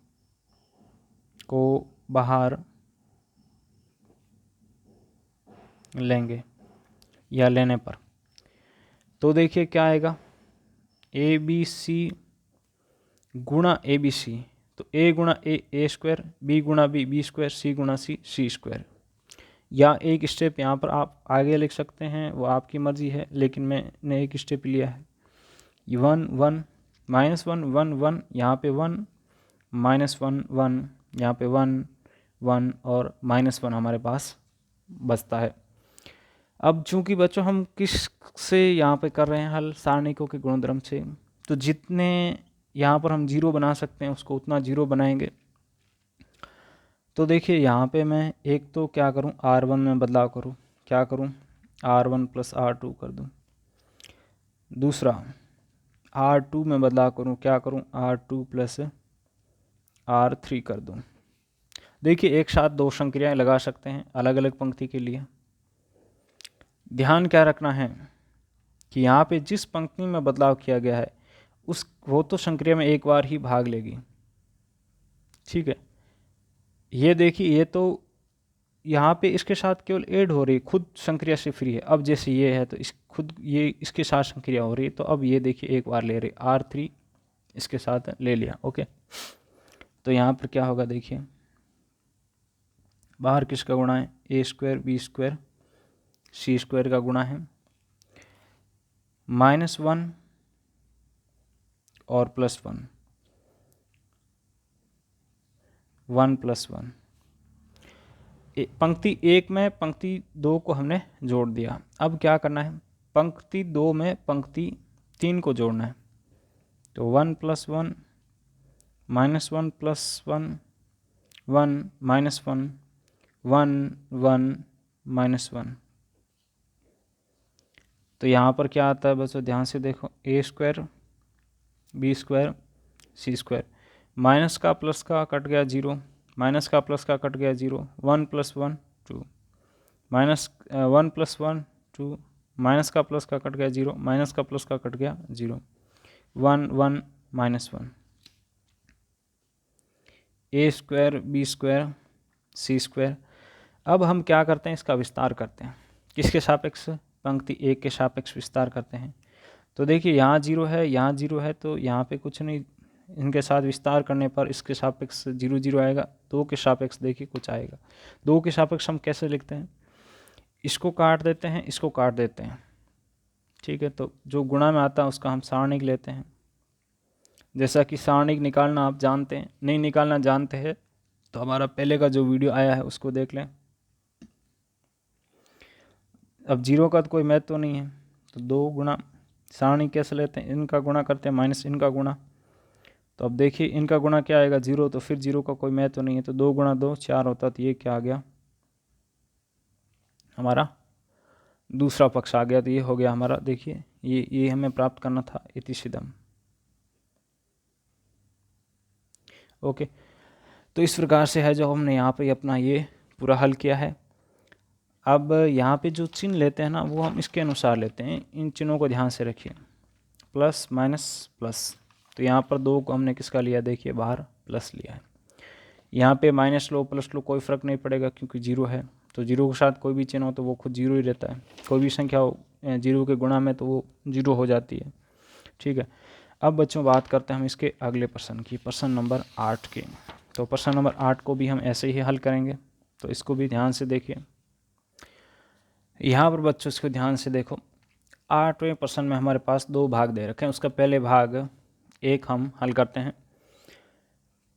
S1: या लेने पर। तो देखिए क्या आएगा, ए बी सी गुणा ए बी सी, तो ए गुणा ए स्क्वायर, बी गुणा बी स्क्वायर, सी गुणा सी स्क्वायर। या एक स्टेप यहाँ पर आप आगे लिख सकते हैं, वो आपकी मर्जी है, लेकिन मैंने एक स्टेप लिया है। 1 1 माइनस 1 1 1, यहाँ पे 1 माइनस 1 1, यहाँ पे 1 1 और माइनस 1 हमारे पास बचता है। अब चूंकि बच्चों हम किस से यहाँ पे कर रहे हैं हल, सारणिकों के गुणधर्म से, तो जितने यहाँ पर हम 0 बना सकते हैं उसको उतना 0 बनाएंगे। तो देखिए यहाँ पे मैं एक तो क्या करूँ, R1 में बदलाव करूँ, क्या करूँ, R1 प्लस R2 कर दूँ। दूसरा R2 में बदलाव करूँ, क्या करूँ, R2 प्लस R3 कर दूँ। देखिए एक साथ 2 संक्रियाएं लगा सकते हैं अलग अलग पंक्ति के लिए। ध्यान क्या रखना है कि यहाँ पे जिस पंक्ति में बदलाव किया गया है वो तो संक्रिया में एक बार ही भाग लेगी। ठीक है, ये देखिए ये तो यहाँ पे इसके साथ केवल ऐड हो रही है, खुद संक्रिया से फ्री है। अब जैसे ये है तो खुद ये इसके साथ संक्रिया हो रही है, तो अब ये देखिए एक बार ले रही, R3 इसके साथ ले लिया। ओके, तो यहाँ पर क्या होगा, देखिए बाहर किसका गुणा है, ए स्क्वायर बी स्क्वायर सी स्क्वायर का गुणा है, -1 और +1 1 + 1। पंक्ति 1 में पंक्ति 2 को हमने जोड़ दिया। अब क्या करना है, पंक्ति 2 में पंक्ति 3 को जोड़ना है। तो 1 + 1 -1 + 1 1 -1 1 1 -1। तो यहाँ पर क्या आता है बच्चों, ध्यान से देखो, ए स्क्वायर बी स्क्वायर सी स्क्वायर, माइनस का प्लस का कट गया 0, माइनस का प्लस का कट गया 0, 1 + 1 2, माइनस 1 + 1 2, माइनस का प्लस का कट गया 0, माइनस का प्लस का कट गया 0, 1 1 -1। A square B square C square. अब हम क्या करते हैं, इसका विस्तार करते हैं। किसके सापेक्ष, पंक्ति 1 के सापेक्ष विस्तार करते हैं। तो देखिए यहाँ 0 है, यहाँ 0 है, तो यहाँ पे कुछ नहीं, इनके साथ विस्तार करने पर इसके सापेक्ष 0 0 आएगा। 2 के सापेक्ष देखिए कुछ आएगा। 2 के सापेक्ष हम कैसे लिखते हैं, इसको काट देते हैं, इसको काट देते हैं। ठीक है, तो जो गुणा में आता है उसका हम सारणिक लेते हैं। जैसा कि सारणिक निकालना आप जानते हैं, नहीं निकालना जानते हैं तो हमारा पहले का जो वीडियो आया है उसको देख लें। अब 0 का तो कोई महत्व तो नहीं है, तो 2 गुणा, सारणिक कैसे लेते हैं, इनका गुणा करते हैं माइनस इनका गुणा। तो अब देखिए इनका गुणा क्या आएगा, 0, तो फिर 0 का कोई महत्व तो नहीं है, तो 2 × 2 4 होता, तो ये क्या आ गया, हमारा दूसरा पक्ष आ गया। तो ये हो गया हमारा, देखिए ये हमें प्राप्त करना था, इतिसिदम। ओके, तो इस प्रकार से है जो हमने यहाँ पे अपना ये पूरा हल किया है। अब यहाँ पे जो चिन्ह लेते हैं ना वो हम इसके अनुसार लेते हैं, इन चिन्हों को ध्यान से रखिए, प्लस माइनस प्लस। तो यहाँ पर 2 को हमने किसका लिया, देखिए बाहर प्लस लिया है। यहाँ पे माइनस लो प्लस लो कोई फ़र्क नहीं पड़ेगा क्योंकि जीरो है, तो जीरो के साथ कोई भी चिन्ह हो तो वो खुद जीरो ही रहता है। कोई भी संख्या हो जीरो के गुणा में तो वो जीरो हो जाती है। ठीक है, अब बच्चों बात करते हैं हम इसके अगले प्रश्न की, प्रश्न नंबर 8 के। तो प्रश्न नंबर 8 को भी हम ऐसे ही हल करेंगे, तो इसको भी ध्यान से देखिए। यहाँ पर बच्चों इसको ध्यान से देखो, 8वें प्रश्न में हमारे पास 2 भाग दे रखे हैं। उसका पहले भाग 1 हम हल करते हैं।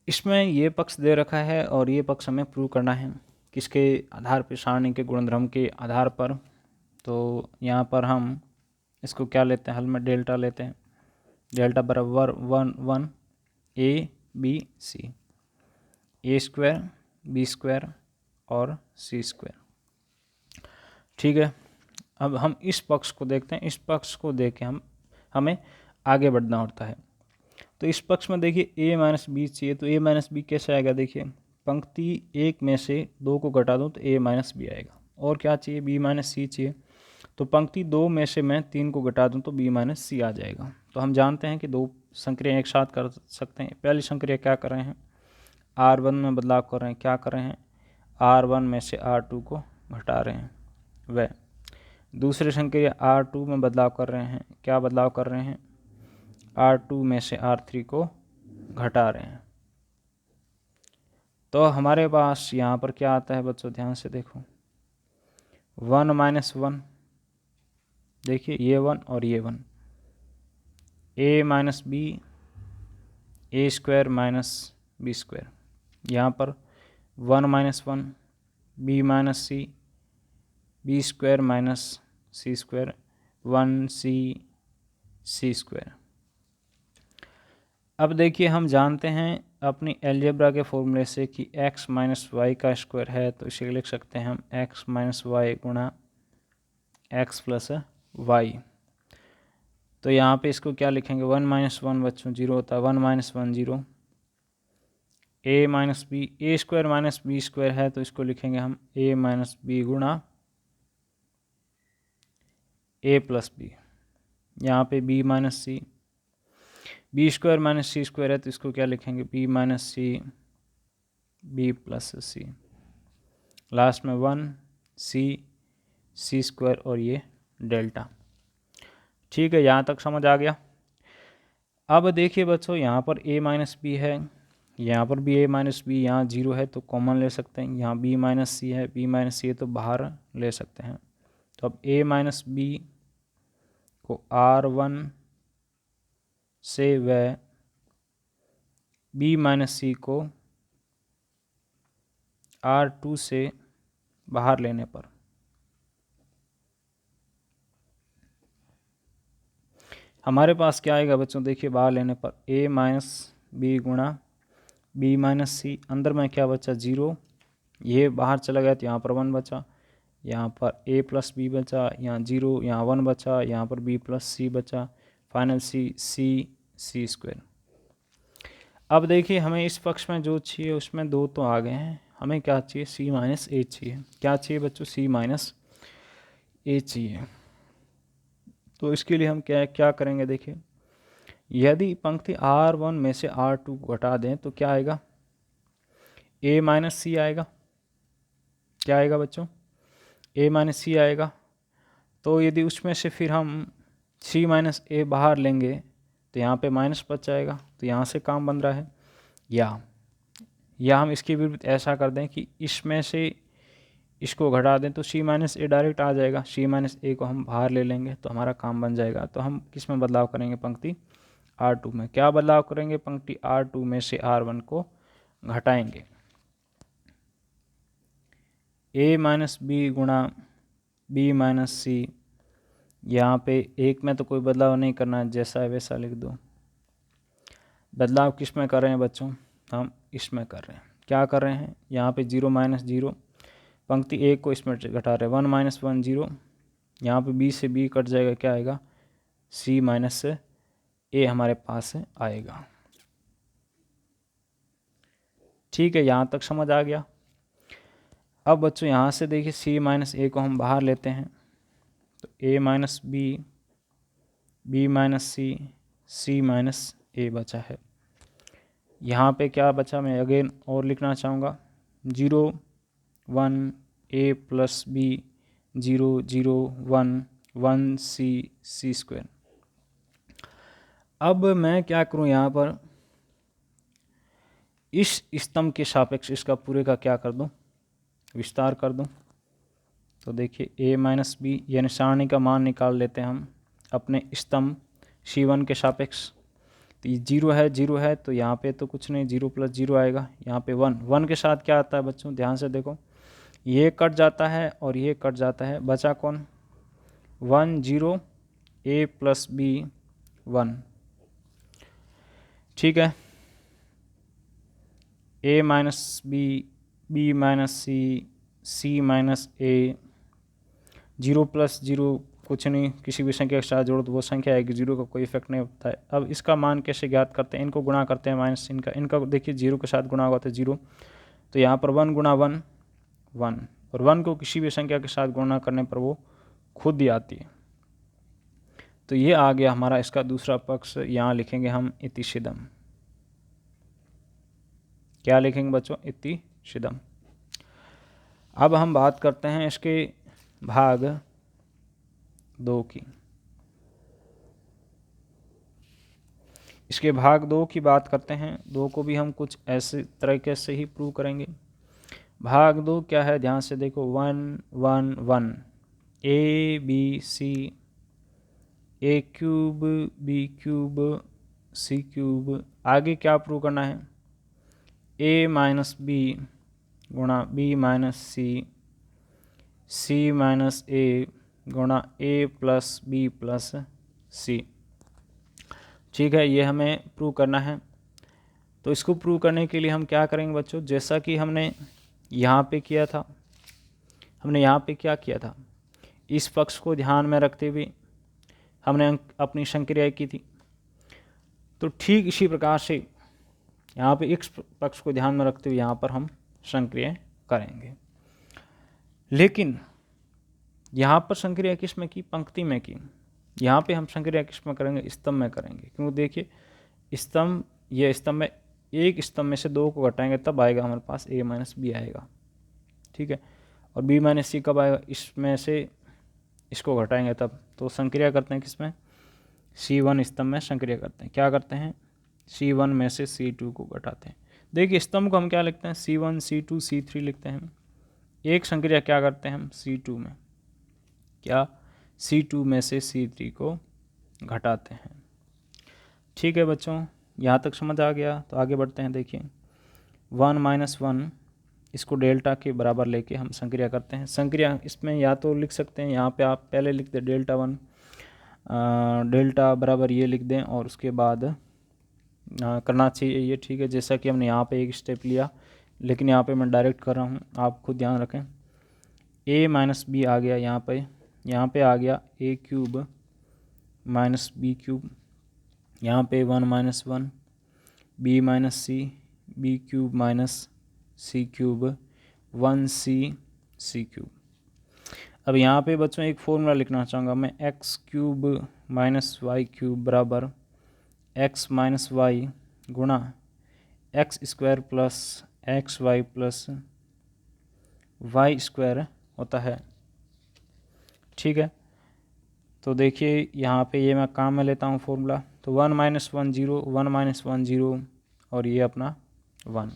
S1: इसमें ये पक्ष दे रखा है और ये पक्ष हमें प्रूव करना है, किसके आधार पर, सारणी के गुणधर्म के आधार पर। तो यहाँ पर हम इसको क्या लेते हैं, हल में डेल्टा लेते हैं। डेल्टा बराबर 1 1 A B C, A square B square और सी स्क्वायर। ठीक है, अब हम इस पक्ष को देखते हैं। इस पक्ष को देख के हमें आगे बढ़ना होता है। तो इस पक्ष में देखिए a माइनस बी चाहिए, तो a माइनस बी कैसे आएगा, देखिए पंक्ति 1 में से 2 को घटा दूँ तो a माइनस बी आएगा। और क्या चाहिए, b माइनस सी चाहिए, तो पंक्ति 2 में से मैं 3 को घटा दूँ तो b माइनस सी आ जाएगा। तो हम जानते हैं कि 2 संक्रिया एक साथ कर सकते हैं। पहली संक्रिया क्या कर रहे हैं, R1 में बदलाव कर रहे हैं। क्या कर रहे हैं, R1 में से R2 को घटा रहे हैं। वह दूसरी संक्रिया R2 में बदलाव कर रहे हैं। क्या बदलाव कर रहे हैं, R2 में से R3 को घटा रहे हैं। तो हमारे पास यहाँ पर क्या आता है बच्चों, ध्यान से देखो, 1 माइनस 1, देखिए ये 1 और ये 1, a minus B, A square minus B square. यहाँ पर 1 minus 1, B minus C, B square minus C square, 1 C square. अब देखिए हम जानते हैं अपनी अलजेब्रा के फॉर्मूले से कि x माइनस वाई का स्क्वायर है, तो इसे लिख सकते हैं हम x माइनस वाई गुणा एक्स प्लस वाई। तो यहाँ पे इसको क्या लिखेंगे, 1 माइनस 1 बच्चों 0 होता है, 1 minus 1 0, a minus B, A square minus B square है तो इसको लिखेंगे हम a माइनस बी गुणा a प्लस बी। यहाँ पे b minus C, B square minus C square है तो इसको क्या लिखेंगे, b minus C B plus C. Last में 1 सी स्क्वायर और ये डेल्टा। ठीक है, यहाँ तक समझ आ गया। अब देखिए बच्चों यहाँ पर a माइनस बी है, यहाँ पर भी a माइनस बी, यहाँ 0 है तो कॉमन ले सकते हैं। यहाँ b माइनस सी है, b माइनस सी है तो बाहर ले सकते हैं। तो अब a माइनस बी को R1 से व b माइनस सी को R2 से बाहर लेने पर हमारे पास क्या आएगा बच्चों, देखिए बाहर लेने पर a माइनस बी गुणा b माइनस सी, अंदर में क्या बचा 0, ये बाहर चला गया तो यहाँ पर 1 बचा, यहाँ पर a प्लस बी बचा, यहाँ 0, यहाँ 1 बचा, यहाँ पर b प्लस सी बचा, फाइनल सी स्क्वायर। अब देखिए हमें इस पक्ष में जो चाहिए उसमें 2 तो आ गए हैं, हमें क्या चाहिए, c माइनस ए चाहिए। क्या चाहिए बच्चों, c माइनस ए चाहिए। तो इसके लिए हम क्या करेंगे, देखिए यदि पंक्ति R1 में से R2 को घटा दें तो क्या आएगा, a माइनस सी आएगा। क्या आएगा बच्चों, a माइनस सी आएगा। तो यदि उसमें से फिर हम c माइनस ए बाहर लेंगे तो यहाँ पे माइनस बच जाएगा, तो यहाँ से काम बन रहा है। या हम इसके विरुद्ध ऐसा कर दें कि इसमें से इसको घटा दें तो c माइनस ए डायरेक्ट आ जाएगा, c माइनस ए को हम बाहर ले लेंगे तो हमारा काम बन जाएगा। तो हम किस में बदलाव करेंगे, पंक्ति R2 में। क्या बदलाव करेंगे, पंक्ति R2 में से R1 को घटाएंगे। a माइनस बी गुणा b माइनस सी, यहाँ पे एक में तो कोई बदलाव नहीं करना है, जैसा है वैसा लिख दो। बदलाव किस में कर रहे हैं बच्चों, हम इसमें कर रहे हैं। क्या कर रहे हैं, यहाँ पे 0 माइनस 0, पंक्ति 1 को इसमें घटा रहे हैं, 1 माइनस 1 0, यहाँ पे b से b कट जाएगा, क्या आएगा, c माइनस ए हमारे पास आएगा। ठीक है, यहाँ तक समझ आ गया। अब बच्चों यहाँ से देखिए सी माइनस ए को हम बाहर लेते हैं, तो ए minus B, B minus C minus ए बचा है। यहाँ पे क्या बचा, मैं अगेन और लिखना चाहूँगा, 0 1 ए प्लस बी, 0 0 1 1 सी स्क्वायर। अब मैं क्या करूँ, यहाँ पर इस स्तंभ के सापेक्ष इसका पूरे का क्या कर दूँ, विस्तार कर दूँ। तो देखिए ए माइनस बी यानी सारणी का मान निकाल लेते हैं हम अपने स्तंभ C1 के सापेक्ष। तो ये 0 है तो यहाँ पे तो कुछ नहीं, 0 + 0 आएगा। यहाँ पे 1 के साथ क्या आता है बच्चों, ध्यान से देखो, ये कट जाता है और ये कट जाता है, बचा कौन, 1 0 ए प्लस बी 1, ठीक है। A minus B, B minus C minus A, 0 + 0 कुछ नहीं, किसी भी संख्या के साथ जोड़ो तो वो संख्या आएगी, 0 का कोई इफेक्ट नहीं होता है। अब इसका मान कैसे ज्ञात करते हैं, इनको गुणा करते हैं माइनस इनका देखिए 0 के साथ गुणा हुआ था 0, तो यहाँ पर 1 × 1 1, और 1 को किसी भी संख्या के साथ गुणा करने पर वो खुद ही आती है। तो ये आ गया हमारा इसका दूसरा पक्ष। यहाँ लिखेंगे हम इतिशिदम। क्या लिखेंगे बच्चों, इतिशिदम। अब हम बात करते हैं इसके भाग 2 की। इसके भाग 2 की बात करते हैं। 2 को भी हम कुछ ऐसे तरीके से ही प्रूव करेंगे। भाग 2 क्या है, ध्यान से देखो, 1 1 1 A B C, A cube B cube C cube. आगे क्या प्रूव करना है, ए माइनस बी गुणा B minus C minus A गुणा A plus B plus C, ठीक है। ये हमें प्रूव करना है। तो इसको प्रूव करने के लिए हम क्या करेंगे बच्चों, जैसा कि हमने यहाँ पे किया था, हमने यहाँ पे क्या किया था, इस पक्ष को ध्यान में रखते हुए हमने अपनी संक्रिया की थी। तो ठीक इसी प्रकार से यहाँ पे इस पक्ष को ध्यान में रखते हुए यहाँ पर हम संक्रिया करेंगे। लेकिन यहाँ पर संक्रिया किस में की, पंक्ति में की। यहाँ पे हम संक्रिया किस में करेंगे, स्तंभ में करेंगे। क्योंकि देखिए स्तंभ, ये स्तंभ में एक स्तंभ में से 2 को घटाएंगे तब आएगा हमारे पास a माइनस बी आएगा, ठीक है। और b माइनस सी कब आएगा, इसमें से इसको घटाएंगे तब। तो संक्रिया करते हैं किसमें, C1 स्तंभ में संक्रिया करते हैं। क्या करते हैं, C1 में से C2 को घटाते हैं। देखिए स्तंभ को हम क्या लिखते हैं, C1 C2 C3 लिखते हैं। एक संक्रिया क्या करते हैं हम C2 में, क्या C2 में से C3 को घटाते हैं, ठीक है बच्चों। यहाँ तक समझ आ गया। तो आगे बढ़ते हैं। देखिए 1 - 1 इसको डेल्टा के बराबर लेके हम संक्रिया करते हैं। संक्रिया इसमें या तो लिख सकते हैं, यहाँ पे आप पहले लिख दें डेल्टा 1, डेल्टा बराबर ये लिख दें और उसके बाद करना चाहिए ये, ठीक है। जैसा कि हमने यहाँ पे एक स्टेप लिया, लेकिन यहाँ पे मैं डायरेक्ट कर रहा हूँ, आप खुद ध्यान रखें। a माइनस बी आ गया यहाँ पे आ गया a cube minus B cube, यहाँ पे 1 - 1 b minus B cube minus C cube 1 C cube. अब यहाँ पे बच्चों एक फॉर्मूला लिखना चाहूँगा मैं, X cube minus Y cube बराबर एक्स माइनस वाई गुणा X square plus X Y plus Y square होता है, ठीक है। तो देखिए यहाँ पे ये मैं काम में लेता हूँ फॉर्मूला। तो 1 - 1 0, 1 - 1 0 और ये अपना 1।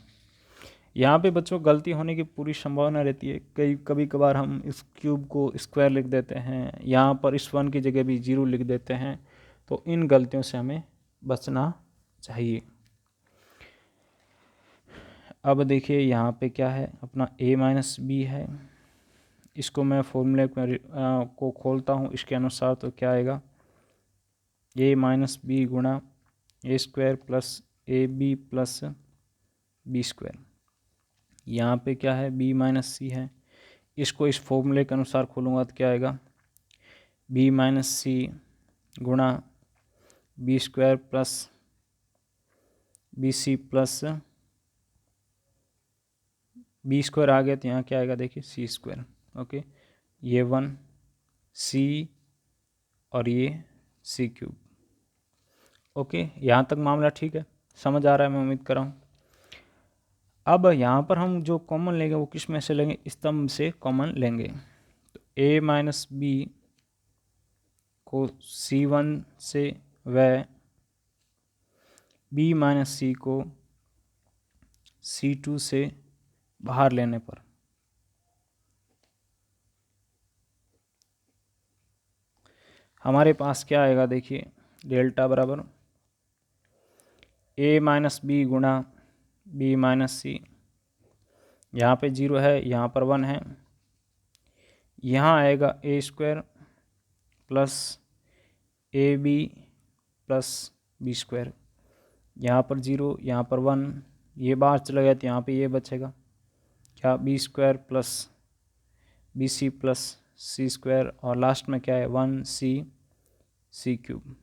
S1: यहाँ पे बच्चों गलती होने की पूरी संभावना रहती है। कभी कभार हम इस क्यूब को स्क्वायर लिख देते हैं, यहाँ पर इस 1 की जगह भी 0 लिख देते हैं। तो इन गलतियों से हमें बचना चाहिए। अब देखिए यहाँ पे क्या है, अपना a माइनस बी है। इसको मैं फॉर्मूले को खोलता हूँ इसके अनुसार। तो क्या आएगा, a माइनस बी गुणा a square plus A B plus B square. यहाँ पे क्या है, b माइनस सी है। इसको इस फॉर्मूले के अनुसार खोलूँगा तो क्या आएगा, b माइनस सी गुणा B square plus B C plus B square आ गया तो यहाँ क्या आएगा देखिए सी स्क्वायर। ओके, ये 1 सी और ये सी क्यूब। ओके, यहाँ तक मामला ठीक है, समझ आ रहा है मैं उम्मीद कर रहा हूँ। अब यहाँ पर हम जो कॉमन लेंगे वो किस में से लेंगे, स्तंभ से कॉमन लेंगे। तो a माइनस बी को C1 से व b माइनस सी को C2 से बाहर लेने पर हमारे पास क्या आएगा देखिए, डेल्टा बराबर a माइनस बी गुणा b माइनस सी। यहाँ पे 0 है, यहाँ पर 1 है, यहाँ आएगा a square plus A B plus B square. यहाँ पर 0, यहाँ पर 1, ये बाहर चला गया तो यहाँ पे ये बचेगा क्या, B square plus B C plus C square, और लास्ट में क्या है 1 सी क्यूब।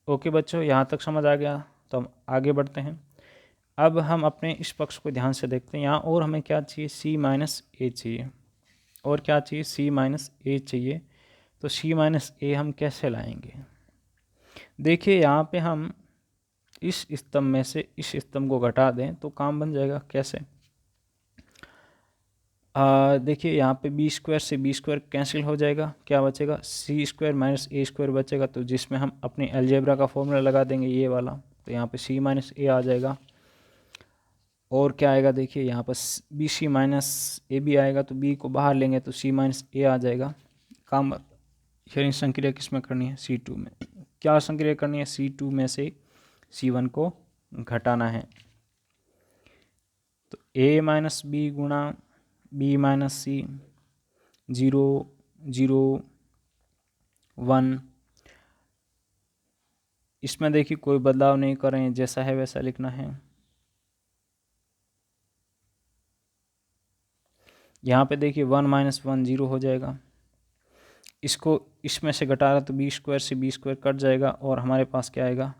S1: ओके बच्चों, यहाँ तक समझ आ गया, तो हम आगे बढ़ते हैं। अब हम अपने इस पक्ष को ध्यान से देखते हैं। यहाँ और हमें क्या चाहिए, सी माइनस ए चाहिए, और क्या चाहिए, सी माइनस ए चाहिए। तो सी माइनस ए हम कैसे लाएंगे, देखिए यहाँ पे हम इस स्तंभ में से इस स्तंभ को घटा दें तो काम बन जाएगा। कैसे, देखिए यहाँ पे बी स्क्वायर से बी स्क्वायर कैंसिल हो जाएगा, क्या बचेगा, सी स्क्वायर माइनस ए स्क्वायर बचेगा, तो जिसमें हम अपनी अलजेब्रा का फॉर्मूला लगा देंगे ये वाला, तो यहाँ पे सी माइनस ए आ जाएगा। और क्या आएगा देखिए, यहाँ पर B C minus A B आएगा, तो बी को बाहर लेंगे तो सी माइनस ए आ जाएगा। काम यानी संक्रिया किस में करनी है, C2 में। क्या संक्रिया करनी है, C2 में से C1 को घटाना है। तो a माइनस बी गुणा b माइनस सी, 0 0 1। इसमें देखिए कोई बदलाव नहीं कर रहे हैं, जैसा है वैसा लिखना है। यहाँ पे देखिए 1 माइनस 1 0 हो जाएगा, इसको इसमें से घटा रहा तो बी स्क्वायर से बी स्क्वायर कट जाएगा, और हमारे पास क्या आएगा,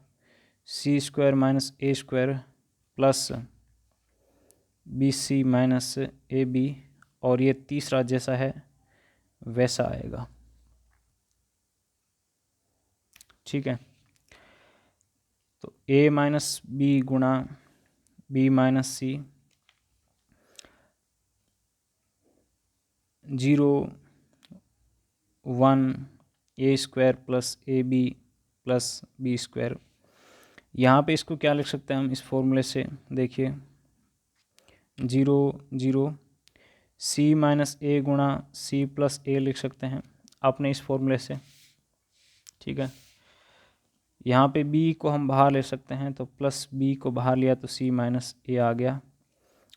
S1: C square minus A square plus B C minus A B, और ये तीसरा जैसा है वैसा आएगा। ठीक है, तो a माइनस बी गुणा b minus C, 0 1 A square plus A B plus B square. यहाँ पे इसको क्या लिख सकते हैं हम इस फॉर्मूले से, देखिए 0 0 सी माइनस ए गुणा सी प्लस ए लिख सकते हैं अपने इस फॉर्मूले से। ठीक है, यहाँ पे b को हम बाहर ले सकते हैं, तो प्लस b को बाहर लिया तो c माइनस ए आ गया,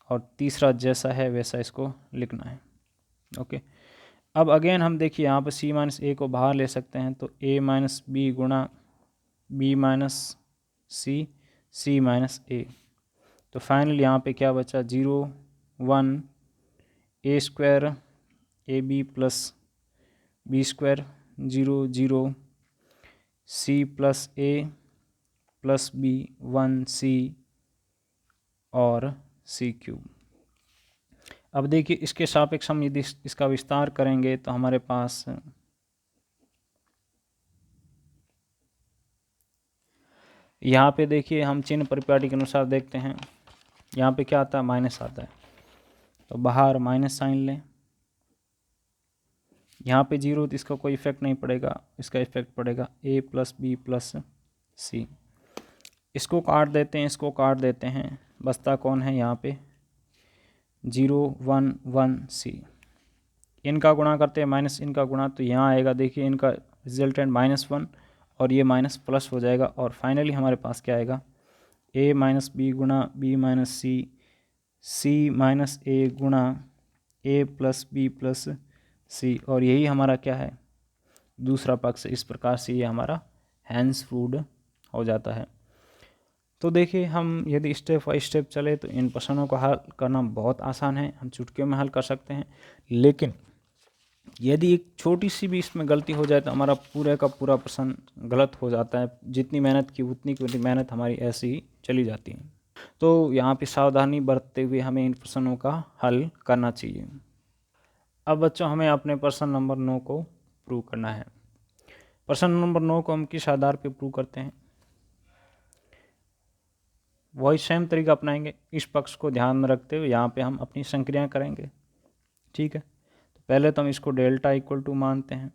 S1: और तीसरा जैसा है वैसा इसको लिखना है। ओके, अब अगेन हम देखिए यहाँ पर c माइनस ए को बाहर ले सकते हैं, तो a माइनस बी गुणा b minus C minus A. तो फाइनल यहाँ पे क्या बचा, 0 1 A square A B plus B square, 0 0 C plus A plus B 1 C और सी क्यूब। अब देखिए इसके सापेक्ष हम यदि इसका विस्तार करेंगे तो हमारे पास यहाँ पे देखिए हम चिन्ह परिपाटी के अनुसार देखते हैं, यहाँ पे क्या आता है, माइनस आता है, तो बाहर माइनस साइन लें। यहाँ पे 0 तो इसका कोई इफेक्ट नहीं पड़ेगा, इसका इफेक्ट पड़ेगा a प्लस बी प्लस सी। इसको काट देते हैं, इसको काट देते हैं, बचता कौन है यहाँ पे, 0 1 1 सी। इनका गुणा करते हैं माइनस इनका गुणा, तो यहाँ आएगा देखिए इनका रिजल्टेंट -1 और ये माइनस प्लस हो जाएगा, और फाइनली हमारे पास क्या आएगा, a माइनस बी गुणा B minus C minus A गुणा a प्लस बी प्लस सी, और यही हमारा क्या है, दूसरा पक्ष। इस प्रकार से ये हमारा हैंस रूल्ड हो जाता है। तो देखिए हम यदि स्टेप बाई स्टेप चले तो इन प्रश्नों को हल करना बहुत आसान है, हम चुटकियों में हल कर सकते हैं। लेकिन यदि एक छोटी सी भी इसमें गलती हो जाए तो हमारा पूरे का पूरा प्रश्न गलत हो जाता है, जितनी मेहनत की उतनी की उतनी मेहनत हमारी ऐसी ही चली जाती है। तो यहाँ पे सावधानी बरतते हुए हमें इन प्रश्नों का हल करना चाहिए। अब बच्चों हमें अपने प्रश्न नंबर 9 को प्रूव करना है। प्रश्न नंबर 9 को हम किस आधार पर प्रूव करते हैं? वही सेम तरीका अपनाएंगे। इस पक्ष को ध्यान में रखते हुए यहाँ पे हम अपनी संक्रियाएं करेंगे। ठीक है, तो पहले तो हम इसको डेल्टा इक्वल टू मानते हैं।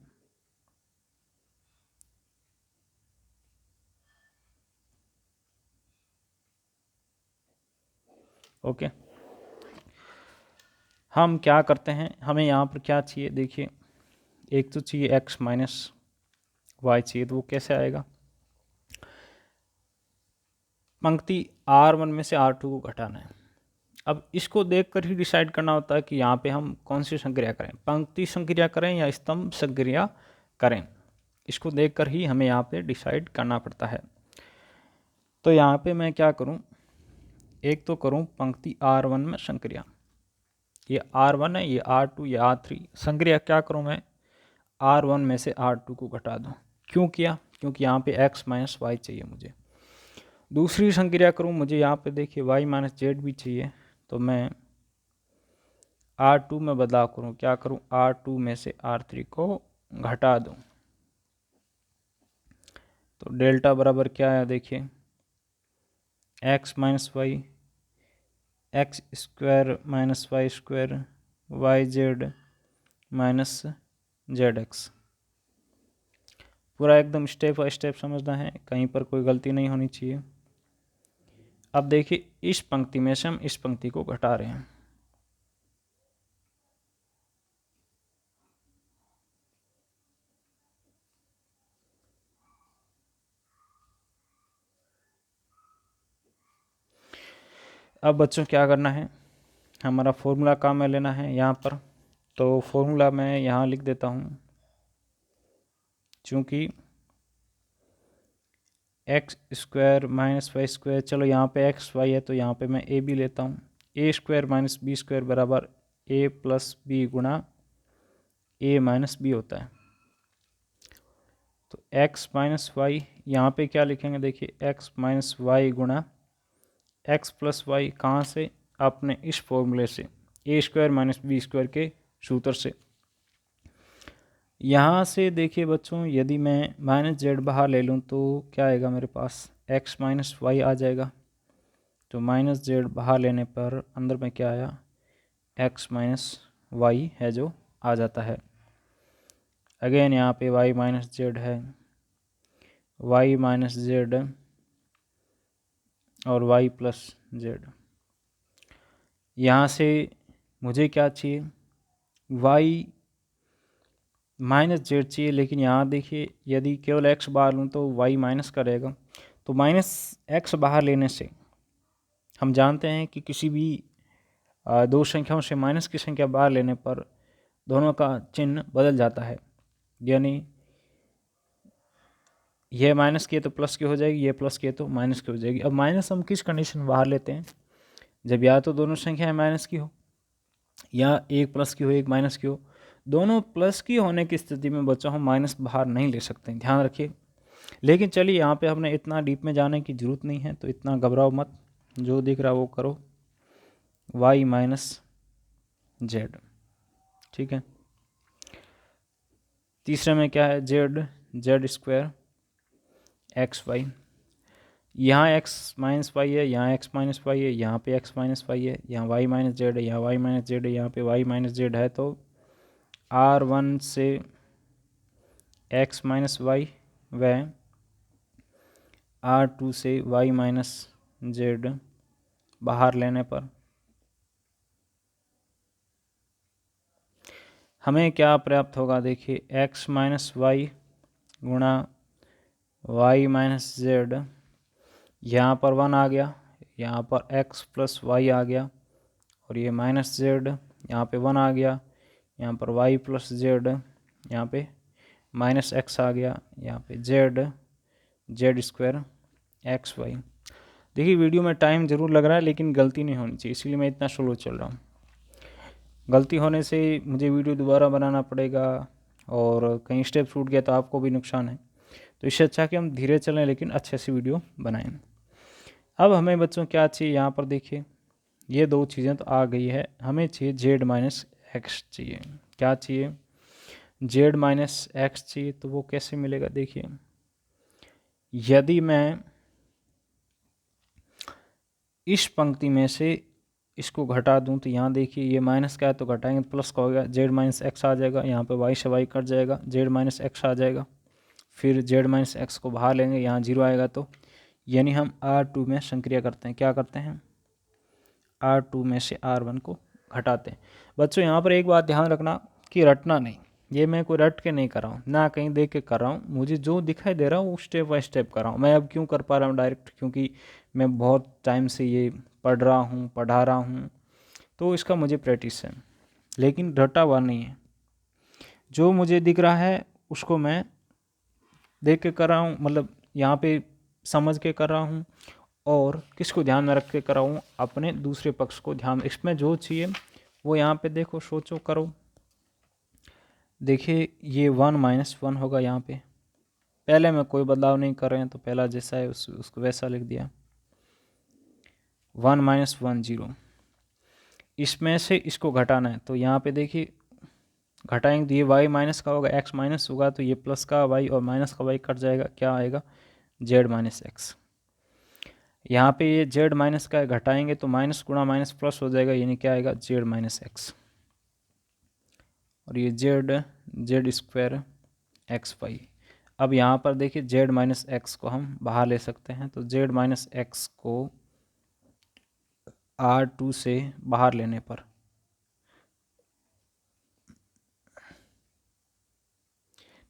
S1: ओके, हम क्या करते हैं, हमें यहाँ पर क्या चाहिए देखिए, एक तो चाहिए x माइनस वाई चाहिए, तो वो कैसे आएगा? पंक्ति R1 में से R2 को घटाना है। अब इसको देखकर ही डिसाइड करना होता है कि यहाँ पे हम कौन सी संक्रिया करें, पंक्ति संक्रिया करें या स्तंभ संक्रिया करें। इसको देखकर ही हमें यहाँ पे डिसाइड करना पड़ता है। तो यहाँ पे मैं क्या करूँ, एक तो करूँ पंक्ति R1 में संक्रिया, ये R1 है, ये R2, ये R3। संक्रिया क्या करूँ मैं, R1 में से R2 को घटा दूँ। क्यों किया? क्योंकि यहाँ पे x माइनस वाई चाहिए मुझे। दूसरी संक्रिया करूँ, मुझे यहाँ पे देखिए y माइनस जेड भी चाहिए, तो मैं R2 में बदलाव करूँ। क्या करूँ, R2 में से R3 को घटा दूँ। तो डेल्टा बराबर क्या है देखिए, x minus Y, X square minus Y square, Y Z minus Z X. पूरा एकदम स्टेप बाय स्टेप समझना है, कहीं पर कोई गलती नहीं होनी चाहिए। अब देखिए इस पंक्ति में से हम इस पंक्ति को घटा रहे हैं। अब बच्चों क्या करना है, हमारा फॉर्मूला काम में लेना है यहाँ पर। तो फॉर्मूला मैं यहाँ लिख देता हूँ, चूँकि X square minus Y square, चलो यहाँ पे एक्स वाई है तो यहाँ पे मैं ए भी लेता हूँ। ए स्क्वायर माइनस बी स्क्वायर बराबर ए प्लस बी गुणा ए माइनस बी होता है। तो एक्स माइनस वाई यहाँ पे क्या लिखेंगे देखिए, एक्स माइनस वाई गुणा एक्स प्लस वाई, कहाँ से, आपने इस फॉर्मूले से, ए स्क्वायर माइनस बी स्क्वायर के सूत्र से। यहाँ से देखिए बच्चों, यदि मैं माइनस जेड बाहर ले लूँ तो क्या आएगा मेरे पास, एक्स माइनस वाई आ जाएगा। तो माइनस जेड बाहर लेने पर अंदर में क्या आया, एक्स माइनस वाई है जो आ जाता है। अगेन यहाँ पे वाई माइनस जेड है, वाई माइनस जेड और वाई प्लस जेड। यहाँ से मुझे क्या चाहिए, वाई माइनस जेड चाहिए, लेकिन यहाँ देखिए यदि केवल एक्स बाहर लूँ तो वाई माइनस का रहेगा। तो माइनस एक्स बाहर लेने से हम जानते हैं कि किसी भी दो संख्याओं से माइनस की संख्या बाहर लेने पर दोनों का चिन्ह बदल जाता है। यानी यह माइनस की है तो प्लस की हो जाएगी, ये प्लस की है तो माइनस की हो जाएगी। अब माइनस हम किस कंडीशन में बाहर लेते हैं, जब या तो दोनों संख्याएं माइनस की हो या एक प्लस की हो एक माइनस की हो। दोनों प्लस की होने की स्थिति में बच्चों हम माइनस बाहर नहीं ले सकते, ध्यान रखिए। लेकिन चलिए यहाँ पे हमने इतना डीप में जाने की ज़रूरत नहीं है, तो इतना घबराओ मत, जो दिख रहा वो करो, y माइनस जेड। ठीक है, तीसरे में क्या है, जेड स्क्वायर एक्स वाई। यहाँ x माइनस वाई है, यहाँ x माइनस वाई है, यहाँ पे x माइनस वाई है, यहाँ y माइनस जेड है, यहाँ y माइनस जेड है, यहाँ पे y माइनस जेड है। तो R1 से x माइनस वाई व R2 से y माइनस जेड बाहर लेने पर हमें क्या प्राप्त होगा देखिए, x माइनस वाई गुणा y माइनस जेड। यहाँ पर 1 आ गया, यहाँ पर x प्लस वाई आ गया, और ये माइनस जेड, यहाँ पे 1 आ गया, यहाँ पर y प्लस जेड, यहाँ पे माइनस एक्स आ गया, यहाँ पे जेड स्क्वायर एक्स वाई। देखिए वीडियो में टाइम ज़रूर लग रहा है, लेकिन गलती नहीं होनी चाहिए, इसलिए मैं इतना स्लो चल रहा हूँ। गलती होने से मुझे वीडियो दोबारा बनाना पड़ेगा, और कहीं स्टेप छूट गया तो आपको भी नुकसान है। तो इससे अच्छा कि हम धीरे चलें लेकिन अच्छे से वीडियो बनाएं। अब हमें बच्चों क्या चाहिए, यहाँ पर देखिए ये दो चीज़ें तो आ गई है, हमें चाहिए जेड माइनस एक्स चाहिए। क्या चाहिए, जेड माइनस एक्स चाहिए। तो वो कैसे मिलेगा, देखिए यदि मैं इस पंक्ति में से इसको घटा दूं तो यहाँ देखिए ये माइनस का है तो घटाएंगे तो प्लस का हो गया, जेड माइनस एक्स आ जाएगा, यहाँ पे वाई से वाई कट जाएगा, जेड माइनस एक्स आ जाएगा। फिर जेड माइनस एक्स को बाहर लेंगे, यहाँ जीरो आएगा। तो यानी हम R2 में संक्रिया करते हैं, क्या करते हैं, R2 में से R1 को घटाते हैं। बच्चों यहाँ पर एक बात ध्यान रखना कि रटना नहीं, ये मैं कोई रट के नहीं कर रहा हूँ, ना कहीं देख के कर रहा हूँ, मुझे जो दिखाई दे रहा हूँ वो स्टेप बाय स्टेप कर रहा हूँ। मैं अब क्यों कर पा रहा हूँ डायरेक्ट, क्योंकि मैं बहुत टाइम से ये पढ़ रहा हूँ, पढ़ा रहा हूँ, तो इसका मुझे प्रैक्टिस है, लेकिन रटा हुआ नहीं है। जो मुझे दिख रहा है उसको मैं देख के कर रहा हूँ, मतलब यहाँ पे समझ के कर रहा हूँ, और किसको ध्यान में रख के कर रहा हूँ, अपने दूसरे पक्ष को ध्यान, इसमें जो चाहिए वो यहाँ पे देखो, सोचो, करो। देखिए ये 1 माइनस 1 होगा, यहाँ पे पहले में कोई बदलाव नहीं कर रहे हैं तो पहला जैसा है उसको वैसा लिख दिया। 1 माइनस 1 0, इसमें से इसको घटाना है तो यहाँ पे देखिए घटाएंगे तो ये y माइनस का होगा, x माइनस होगा तो ये प्लस का y और माइनस का y कट जाएगा, क्या आएगा, z माइनस एक्स। यहाँ पे ये z माइनस का घटाएंगे तो माइनस गुणा माइनस प्लस हो जाएगा, यानी क्या आएगा, z माइनस एक्स। और ये z स्क्वायर एक्स वाई। अब यहाँ पर देखिए z माइनस एक्स को हम बाहर ले सकते हैं, तो z माइनस एक्स को R2 से बाहर लेने पर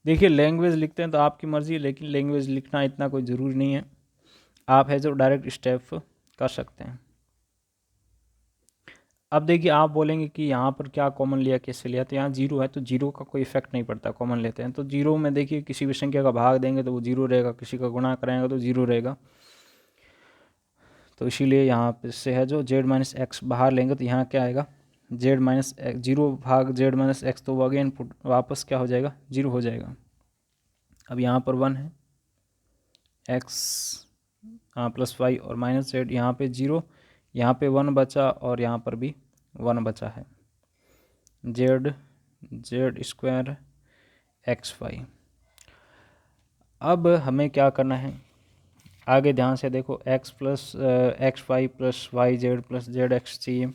S1: देखिए लैंग्वेज लिखते हैं तो आपकी मर्जी है, लेकिन लैंग्वेज लिखना इतना कोई ज़रूरी नहीं है, आप है जो डायरेक्ट स्टेप कर सकते हैं। अब देखिए आप बोलेंगे कि यहाँ पर क्या कॉमन लिया, कैसे लिया, तो यहाँ जीरो है तो जीरो का कोई इफेक्ट नहीं पड़ता, कॉमन लेते हैं तो जीरो में देखिए किसी भी संख्या का भाग देंगे तो वो जीरो रहेगा, किसी का गुणा कराएंगे तो जीरो रहेगा। तो इसीलिए यहाँ पे से है जो जेड माइनस एक्स बाहर लेंगे तो यहाँ क्या आएगा, जेड माइनस जीरो भाग जेड माइनस एक्स, तो वो अगेन वापस क्या हो जाएगा, जीरो हो जाएगा। अब यहाँ पर 1 है, एक्स प्लस वाई और माइनस जेड, यहाँ पे जीरो, यहाँ पे 1 बचा और यहाँ पर भी 1 बचा है, जेड स्क्वायर एक्स वाई। अब हमें क्या करना है, आगे ध्यान से देखो, X Y plus Y Z plus Z X चाहिए।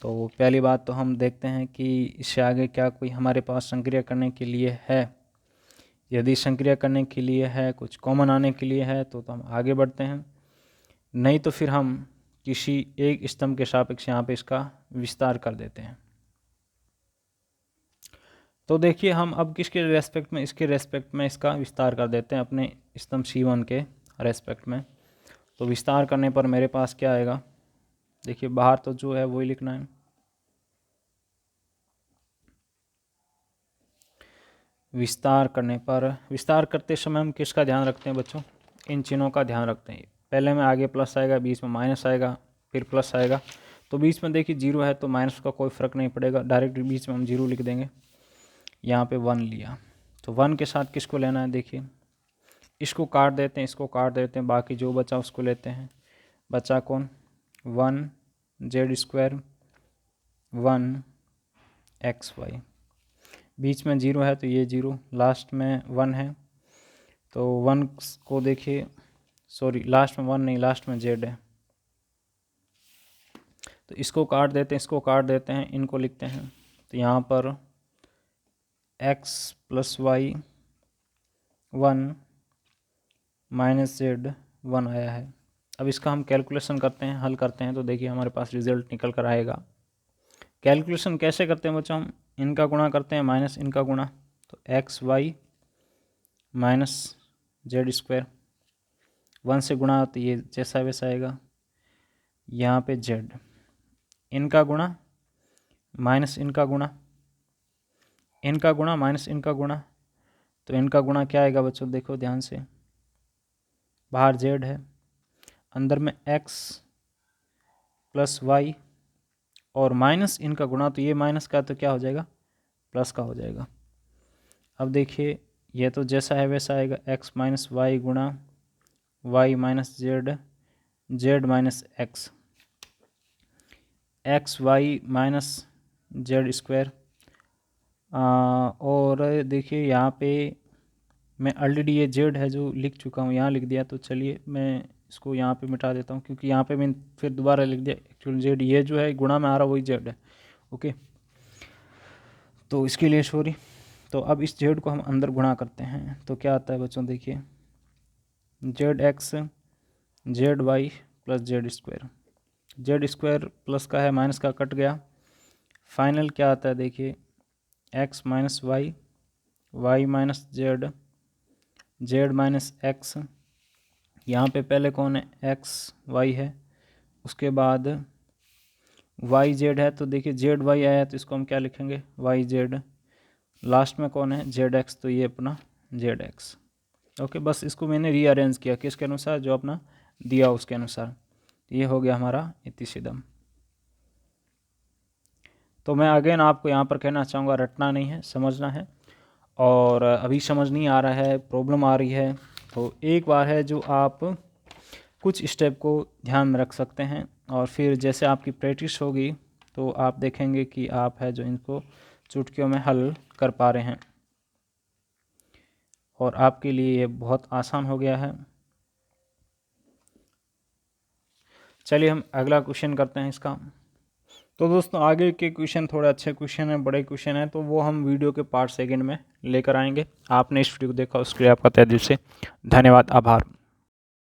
S1: तो पहली बात तो हम देखते हैं कि इससे आगे क्या कोई हमारे पास संक्रिया करने के लिए है। यदि संक्रिया करने के लिए है, कुछ कॉमन आने के लिए है तो हम आगे बढ़ते हैं, नहीं तो फिर हम किसी एक स्तंभ के सापेक्ष यहाँ पे इसका विस्तार कर देते हैं। तो देखिए हम अब किसके रेस्पेक्ट में, इसके रेस्पेक्ट में इसका विस्तार कर देते हैं, अपने स्तंभ C1 के रेस्पेक्ट में। तो विस्तार करने पर मेरे पास क्या आएगा, देखिए बाहर तो जो है वही लिखना है, विस्तार करने पर, विस्तार करते समय हम किसका ध्यान रखते हैं बच्चों, इन चिन्हों का ध्यान रखते हैं। पहले में आगे प्लस आएगा, बीच में माइनस आएगा, फिर प्लस आएगा, तो बीच में देखिए जीरो है तो माइनस का कोई फ़र्क नहीं पड़ेगा, डायरेक्ट बीच में हम जीरो लिख देंगे। यहाँ पे 1 लिया तो 1 के साथ किसको लेना है, देखिए इसको काट देते हैं, इसको काट देते हैं, बाकी जो बचा उसको लेते हैं। बचा कौन, 1 जेड स्क्वायर 1 एक्स वाई, बीच में जीरो है तो ये जीरो, लास्ट में 1 है तो 1 को देखिए, सॉरी लास्ट में 1 नहीं, लास्ट में जेड है, तो इसको काट देते हैं, इसको काट देते हैं, इनको लिखते हैं। तो यहाँ पर X plus Y 1 minus Z 1 आया है। अब इसका हम कैलकुलेशन करते हैं, हल करते हैं, तो देखिए हमारे पास रिजल्ट निकल कर आएगा। कैलकुलेशन कैसे करते हैं बच्चों, हम इनका गुणा करते हैं माइनस इनका गुणा, तो X Y minus Z square 1 से गुणा तो ये जैसा वैसा आएगा, यहाँ पे जेड, इनका गुणा माइनस इनका गुणा, इनका गुणा माइनस इनका गुणा, तो इनका गुणा क्या आएगा बच्चों, देखो ध्यान से, बाहर जेड है, अंदर में एक्स प्लस वाई और माइनस इनका गुणा, तो ये माइनस का तो क्या हो जाएगा, प्लस का हो जाएगा। अब देखिए ये तो जैसा है वैसा आएगा, एक्स माइनस वाई गुणा Y minus Z, Z minus X, X Y minus Z square. और देखिए यहाँ पे मैं ऑलरेडी ये जेड है जो लिख चुका हूँ, यहाँ लिख दिया, तो चलिए मैं इसको यहाँ पे मिटा देता हूँ, क्योंकि यहाँ पे मैंने फिर दोबारा लिख दिया एक्चुअल जेड, ये जो है गुणा में आ रहा वही जेड है। ओके, तो इसके लिए सॉरी। तो अब इस जेड को हम अंदर गुणा करते हैं तो क्या आता है बच्चों, देखिए Z X Z Y plus Z square, Z square plus का है माइनस का कट गया, फाइनल क्या आता है देखिए X minus Y, Y minus Z, Z minus X, यहाँ पे पहले कौन है एक्स वाई है, उसके बाद वाई जेड है, तो देखिए जेड वाई आया है तो इसको हम क्या लिखेंगे वाई जेड, लास्ट में कौन है जेड एक्स, तो ये अपना जेड एक्स। ओके, बस इसको मैंने रीअरेंज किया किसके अनुसार, जो अपना दिया उसके अनुसार। ये हो गया हमारा इतिसिदम। तो मैं अगेन आपको यहाँ पर कहना चाहूँगा, रटना नहीं है, समझना है। और अभी समझ नहीं आ रहा है, प्रॉब्लम आ रही है, तो एक बार है जो आप कुछ स्टेप को ध्यान में रख सकते हैं, और फिर जैसे आपकी प्रैक्टिस होगी तो आप देखेंगे कि आप है जो इनको चुटकियों में हल कर पा रहे हैं, और आपके लिए ये बहुत आसान हो गया है। चलिए हम अगला क्वेश्चन करते हैं इसका। तो दोस्तों आगे के क्वेश्चन थोड़े अच्छे क्वेश्चन हैं, बड़े क्वेश्चन हैं, तो वो हम वीडियो के पार्ट सेकंड में लेकर आएंगे। आपने इस वीडियो को देखा उसके लिए आपका तहे दिल से धन्यवाद, आभार।